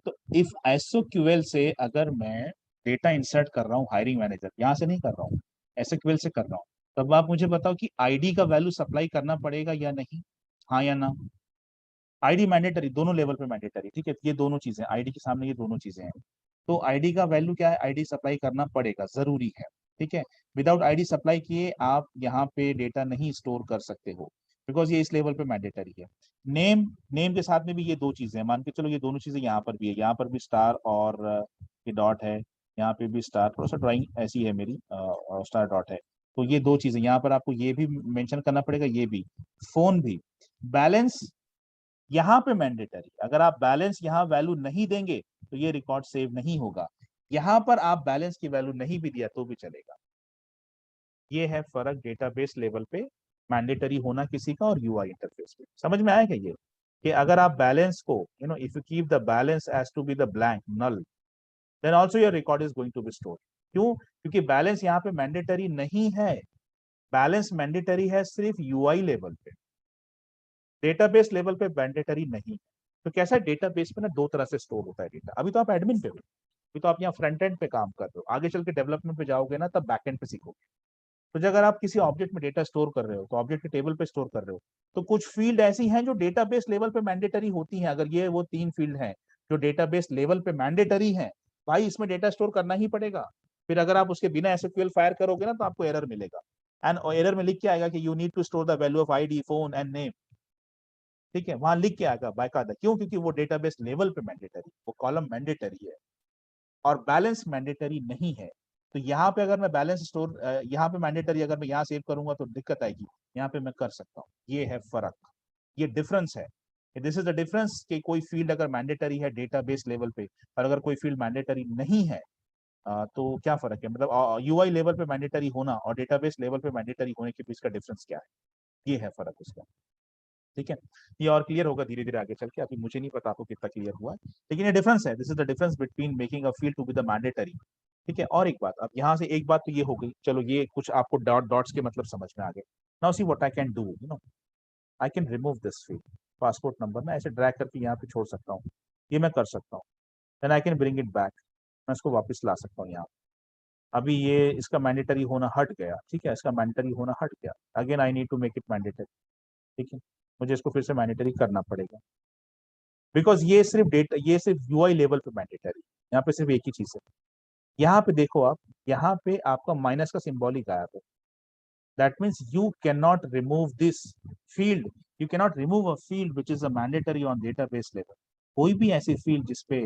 तो इफ एसओक्यूएल से अगर मैं डेटा इंसर्ट कर रहा हूँ, हायरिंग मैनेजर, यहाँ से नहीं कर रहा हूँ, एसओक्यूएल से कर रहा हूँ, तब आप मुझे बताओ कि आईडी का वैल्यू सप्लाई करना पड़ेगा या नहीं, हाँ या ना। आईडी मैंडेटरी, दोनों लेवल पे मैंडेटरी, ठीक है, ये दोनों चीजें आईडी के सामने, ये दोनों चीजें हैं। तो आईडी का वैल्यू क्या है, आईडी सप्लाई करना पड़ेगा, जरूरी है, ठीक है। विदाउट आईडी सप्लाई किए आप यहाँ पे डेटा नहीं स्टोर कर सकते हो, बिकॉज ये इस लेवल पे मैंडेटरी है। नेम, नेम के साथ में भी ये दो चीजें हैं, मान के चलो ये दोनों चीजें यहाँ पर भी है, यहाँ पर भी स्टार और ये डॉट है, यहाँ पे भी स्टार, थोड़ा सा ड्राइंग ऐसी है मेरी, और स्टार डॉट है। तो ये दो चीजें यहाँ पर आपको ये भी मेंशन करना पड़ेगा, ये भी, फोन भी। बैलेंस यहाँ पे मैंडेटरी, अगर आप बैलेंस यहाँ वैल्यू नहीं देंगे तो ये रिकॉर्ड सेव नहीं होगा। यहाँ पर आप बैलेंस की वैल्यू नहीं भी दिया तो भी चलेगा। ये है फर्क डेटाबेस लेवल पे मैंडेटरी होना किसी का और यूआई इंटरफेस पे। समझ में आया क्या ये, कि अगर आप बैलेंस को, if you keep the balance as to be the blank null, then also your record is going to be stored. क्यों? क्योंकि बैलेंस यहाँ पे मैंडेटरी नहीं है, बैलेंस मैंडेटरी है सिर्फ यूआई लेवल पे, डेटाबेस लेवल पे मैंडेटरी नहीं। तो कैसा है, डेटाबेस पे ना दो तरह से स्टोर होता है डेटा। अभी तो आप एडमिन पे हो, अभी तो आप यहाँ फ्रंट एंड पे काम कर रहे हो, आगे चल के डेवलपमेंट पे जाओगे ना तब बैक एंड पे सीखोगे। तो जब अगर आप किसी ऑब्जेक्ट में डेटा स्टोर कर रहे हो, तो ऑब्जेक्ट के टेबल पे स्टोर कर रहे हो, तो कुछ फील्ड ऐसी हैं जो डेटाबेस लेवल पे मैंडेटरी होती हैं। अगर ये वो 3 फील्ड हैं जो डेटाबेस लेवल पे मैंडेटरी हैं, भाई इसमें डेटा स्टोर करना ही पड़ेगा। फिर अगर आप उसके बिना एसक्यूएल फायर करोगे ना तो आपको एरर मिलेगा, एंड एरर में लिख के आएगा कि you need to store the value of ID, phone and name, ठीक है, वहां लिख के आएगा बाकायदा। क्यों? क्योंकि वो डेटाबेस लेवल पे मैंडेटरी, वो कॉलम मैंडेटरी है और बैलेंस मैंडेटरी नहीं है। तो यहाँ पे अगर मैं बैलेंस स्टोर, यहाँ पे मैंडेटरी अगर मैं यहाँ सेव करूंगा तो दिक्कत आएगी, यहाँ पे मैं कर सकता हूँ। ये है फर्क, ये डिफरेंस है। दिस इज द डिफरेंस कि कोई फील्ड अगर मैंडेटरी है डेटाबेस लेवल पे और अगर कोई फील्ड मैंडेटरी नहीं है, तो क्या फर्क है, मतलब यूआई लेवल पे मैंडेटरी होना और डेटाबेस लेवल पे मैंडेटरी होने के बीच का डिफरेंस क्या है, ये है फर्क उसका, ठीक है। ये और क्लियर होगा धीरे धीरे आगे चल के, अभी मुझे नहीं पता आपको कितना क्लियर हुआ है, लेकिन ये डिफरेंस है। This is the difference between making a field to be the mandatory, ठीक है। और एक बात, अब यहाँ से एक बात तो ये हो गई, चलो ये कुछ आपको डॉट्स के मतलब समझ में आ गए। Now see what I can do, I can remove this field, passport number मैं ऐसे ड्रैग करके यहाँ पे छोड़ सकता हूँ, ये मैं कर सकता हूँ। Then I can bring it back, मैं इसको वापस ला सकता हूँ यहाँ। अभी ये इसका मैंडेटरी होना हट गया, ठीक है, इसका मैंडेटरी होना हट गया। Again I need to make it mandatory, ठीक है, मुझे इसको फिर से मैंडेटरी करना पड़ेगा, बिकॉज ये सिर्फ डेटा, ये सिर्फ यूआई लेवल पे मैंडेटरी, यहाँ पे सिर्फ एक ही चीज है। यहाँ पे देखो आप, यहाँ पे आपका माइनस का सिंबॉलिक आया है, that means you can not remove this field, you can not remove a field which is a mandatory on database level. कोई भी ऐसी फील्ड जिसपे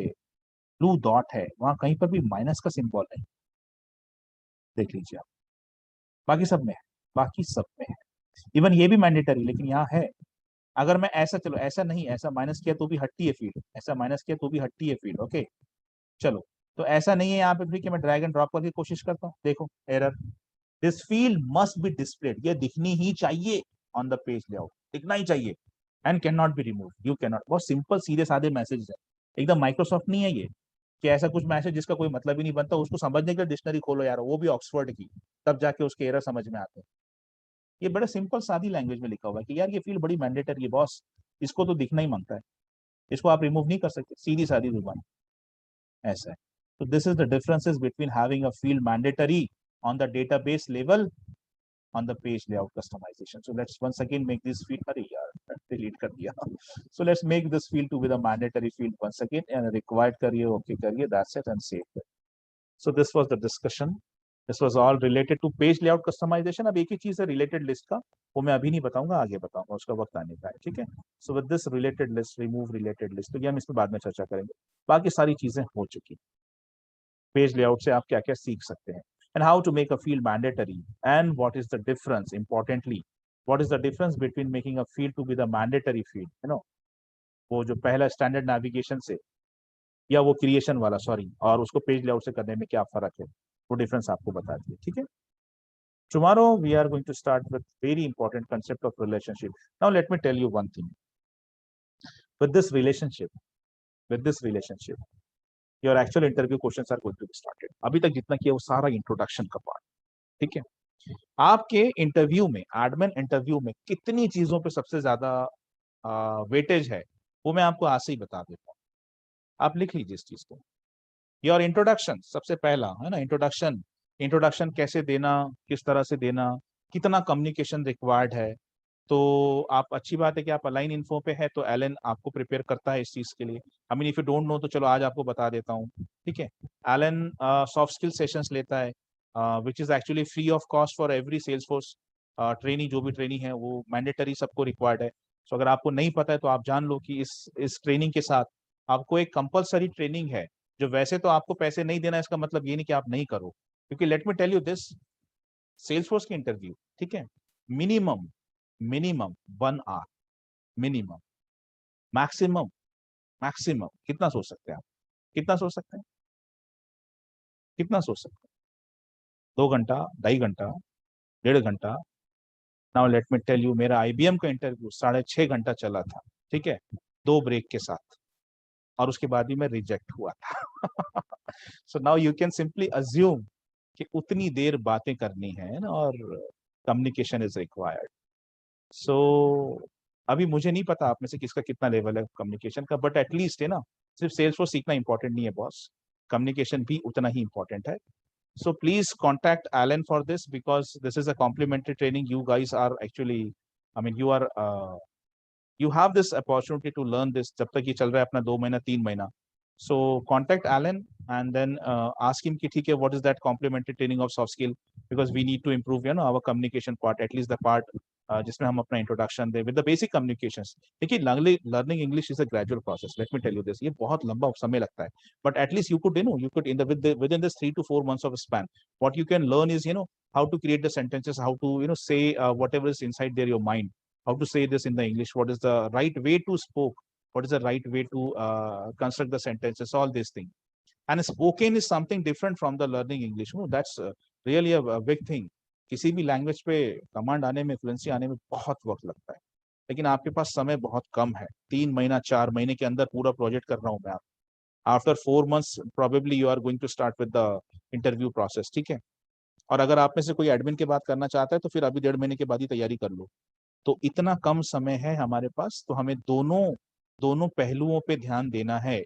ब्लू डॉट है वहां कहीं पर भी माइनस का सिंबल है, देख लीजिए आप, बाकी सब में है, बाकी सब में है। इवन ये भी मैंडेटरी, लेकिन यहाँ है। अगर मैं ऐसा, चलो ऐसा नहीं, ऐसा माइनस किया तो भी हटती है फील्ड, ऐसा माइनस किया तो भी हटती है फील्ड, ओके। चलो, तो ऐसा नहीं है यहाँ पे भी कि मैं ड्रैग एंड ड्रॉप करके कोशिश करता हूँ, देखो error, this field must be displayed, ये दिखनी ही चाहिए ऑन द पेज लेआउट, दिखना ही चाहिए, and can not be remove, you can not. बहुत सिंपल सीधे साधे मैसेज है, एकदम माइक्रोसॉफ्ट नहीं है ये, कि ऐसा कुछ मैसेज जिसका कोई मतलब ही नहीं बनता, उसको समझने के लिए डिक्शनरी खोलो यार, वो भी ऑक्सफोर्ड की, तब जाके उसके एरर समझ में आते हैं। ये बड़ा सिंपल सादी लैंग्वेज में लिखा हुआ है कि यार ये फील्ड बड़ी मैंडेटरी है बॉस, इसको तो दिखना ही मांगता है, इसको आप रिमूव नहीं कर सकते, सीधी सादी जुबान, ऐसा है। तो this is the differences between having a field mandatory on the database level, on the page layout customization. So let's once again make this field, अरे यार delete कर दिया। So let's make this field to be the mandatory field once again and required करिए, okay करिए, that's it, and save it. So this was the discussion this was all related to page layout customization. अब एक ही चीज है related list का, वो मैं अभी नहीं बताऊंगा, आगे बताऊंगा, उसका वक्त आने का है, ठीक है। So with this related list, remove related list, तो ये हम इस पर बाद में चर्चा करेंगे। बाकी सारी चीजें हो चुकी। पेज लेआउट से आप क्या क्या सीख सकते हैं, and how to make a field mandatory, and what is the difference, importantly what is the difference between making a field to be the mandatory field, you know, वो जो पहला स्टैंडर्ड नेविगेशन से, या वो क्रिएशन वाला, sorry, और उसको page layout से करने में क्या फर्क है, वो डिफरेंस आपको बता दिए, ठीक है। Tomorrow we are going to start with very important concept of relationship. Now let me tell you one thing. With this relationship, your actual interview questions are going to be started. अभी तक जितना किया वो सारा introduction का part, ठीक है। आपके इंटरव्यू में, एडमिन इंटरव्यू में कितनी चीजों पे सबसे ज्यादा वेटेज है, वो मैं आपको आज से ही बता देता हूँ। आप लिख लीजिए इस चीज को। योर इंट्रोडक्शन सबसे पहला है ना, इंट्रोडक्शन कैसे देना, किस तरह से देना, कितना कम्युनिकेशन रिक्वायर्ड है। तो आप, अच्छी बात है कि आप अलाइन इन्फो पे है, तो एलन आपको प्रिपेयर करता है इस चीज के लिए। I mean if you don't know तो चलो आज आपको बता देता हूँ, ठीक है। एलन सॉफ्ट स्किल सेशंस लेता है, which is actually free of cost for every Salesforce trainee, जो भी ट्रेनिंग है वो मैंडेटरी सबको रिक्वायर्ड है। सो अगर आपको नहीं पता है तो आप जान लो कि इस ट्रेनिंग के साथ आपको एक कंपलसरी ट्रेनिंग है, जो वैसे तो आपको पैसे नहीं देना, इसका मतलब ये नहीं कि आप नहीं करो, क्योंकि let me tell you this, Salesforce की इंटरव्यू, ठीक है, minimum minimum 1 hour, minimum, maximum maximum कितना सोच सकते हैं आप, कितना सोच सकते हैं, कितना सोच सकते हैं, 2 घंटा, 2.5 घंटा, 1.5 घंटा। Now let me tell you, मेरा आईबीएम का इंटरव्यू 6.5 घंटा चला था, ठीक है, 2 ब्रेक के साथ, और उसके बाद भी मैं रिजेक्ट हुआ था। So now you can simply assume कि उतनी देर बातें करनी है ना, और कम्युनिकेशन इज रिक्वायर्ड। सो अभी मुझे नहीं पता आप में से किसका कितना लेवल है कम्युनिकेशन का, बट एटलीस्ट है ना, सिर्फ सेल्स फोर्स सीखना इंपॉर्टेंट नहीं है बॉस, कम्युनिकेशन भी उतना ही इंपॉर्टेंट है। So please contact Alan for this, because this is a complimentary training. You guys are actually, I mean, you have this opportunity to learn this जब तक ये चल रहा है अपना 2 महीना 3 महीना। So contact Alan and then ask him कि ठीक है, what is that complimentary training of soft skill, because we need to improve, you know, our communication part, at least the part जिसमें हम अपना introduction they with the basic communications। देखिए, learning English is a gradual process, let me tell you this, ये बहुत लंबा समय लगता है, but at least you could, you know, you could within this 3 to 4 months of a span, what you can learn is, you know, how to create the sentences, how to, you know, say whatever is inside there your mind, how to say this in the English, what is the right way to spoke, what is the right way to construct the sentences, all these things. And spoken is something different from the learning English. No, that's really a big thing. किसी भी language पे command आने में, fluency आने में बहुत वक्त लगता है, लेकिन आपके पास समय बहुत कम है। 3 महीना 4 महीने के अंदर पूरा प्रोजेक्ट कर रहा हूँ मैं। आप after 4 months probably you are going to start with the interview process, ठीक है। और अगर आप में से कोई एडमिन के बात करना चाहता है तो फिर अभी 1.5 महीने के बाद ही तैयारी कर लो। तो इतना कम समय है हमारे पास, तो हमें दोनों दोनों पहलुओं पे ध्यान देना है।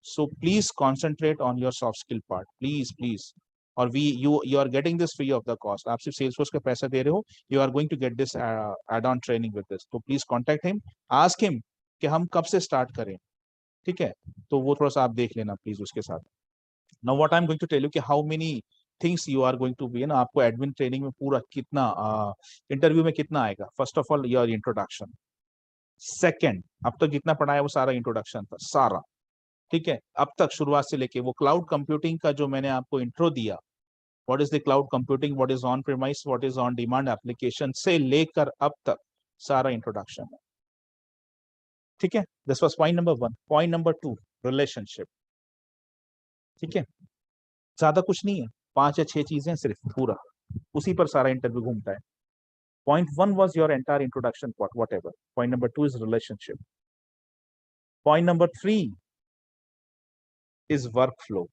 So please concentrate on your soft skill part, please please. और you are getting this free of the cost, आप सिर्फ सेल्सफोर्स का पैसा दे रहे हो, you are going to get this add on training with this. तो please contact him, ask him कि हम कब से स्टार्ट करें, ठीक है। तो वो थोड़ा सा आप देख लेना प्लीज उसके साथ। Now what I am going to tell you कि how many things you are going to be, ना आपको एडमिन ट्रेनिंग में पूरा कितना इंटरव्यू में कितना आएगा। First of all your introduction, second, अब तक जितना पढ़ाया वो सारा इंट्रोडक्शन था सारा, ठीक है। अब तक शुरुआत से लेके वो क्लाउड कंप्यूटिंग का जो मैंने आपको इंट्रो दिया, what is the cloud computing, what is on premise, what is on demand application, से लेकर अब तक सारा इंट्रोडक्शन है, ठीक है। This was point number 1। Point number 2, relationship, ठीक है। ज्यादा कुछ नहीं है, 5 या 6 चीजें सिर्फ, पूरा उसी पर सारा इंटरव्यू घूमता है। Point 1 was your entire introduction part, whatever. Point number 2 is relationship. Point number 3 is workflows.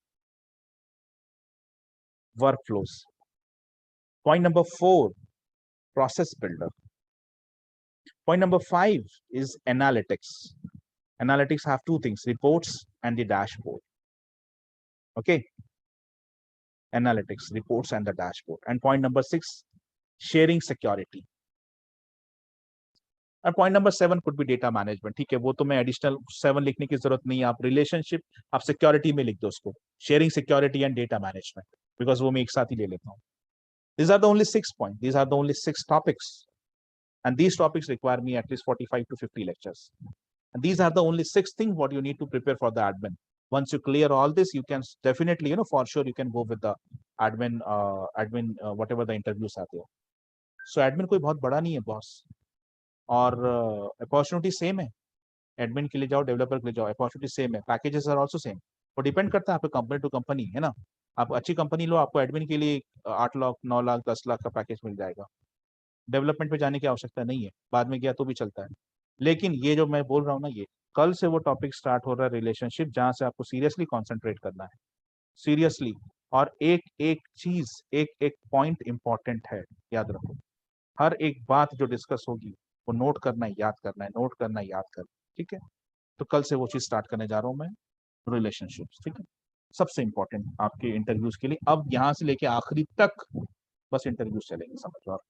Point number 4, process builder. Point number 5 is analytics. Analytics have 2 things, reports and the dashboard. Okay. Analytics, reports and the dashboard. And point number 6, sharing security. और point number 7 could be data management, ठीक है, वो तो मैं additional 7 लिखने की जरूरत नहीं है, आप रिलेशनशिप, आप सिक्योरिटी में लिख दो उसको, sharing security and data management, because वो मैं एक साथ ही ले लेता हूँ. These are the only 6 points. These are the only 6 topics. And these topics require me at least 45 to 50 lectures. And these are the only 6 things what you need to prepare for the admin. Once you clear all this, you can definitely, for sure, you can go with the admin, whatever the interviews are there. So admin कोई बहुत बड़ा नहीं है boss, और opportunity same है. Admin के लिए जाओ, डेवलपर के लिए जाओ, अपॉर्चुनिटी सेम है, पैकेजेस आर आल्सो सेम. वो डिपेंड करता है आप कंपनी टू कंपनी, है ना. आप अच्छी कंपनी लो, आपको एडमिन के लिए 8 लाख 9 लाख 10 लाख का पैकेज मिल जाएगा. डेवलपमेंट पे जाने की आवश्यकता नहीं है, बाद में गया तो भी चलता है. लेकिन ये जो मैं बोल रहा हूँ ना, ये कल से वो टॉपिक स्टार्ट हो रहा है, रिलेशनशिप, जहाँ से आपको सीरियसली कॉन्सेंट्रेट करना है, सीरियसली. और एक एक चीज, एक एक पॉइंट इंपॉर्टेंट है, याद रखो. हर एक बात जो डिस्कस होगी वो नोट करना है, याद करना है, नोट करना है, याद करना है, ठीक है. तो कल से वो चीज स्टार्ट करने जा रहा हूँ मैं, रिलेशनशिप्स, ठीक है. सबसे इंपॉर्टेंट आपके इंटरव्यूज के लिए. अब यहाँ से लेके आखिरी तक बस इंटरव्यूज चलेंगे, समझ लो आप.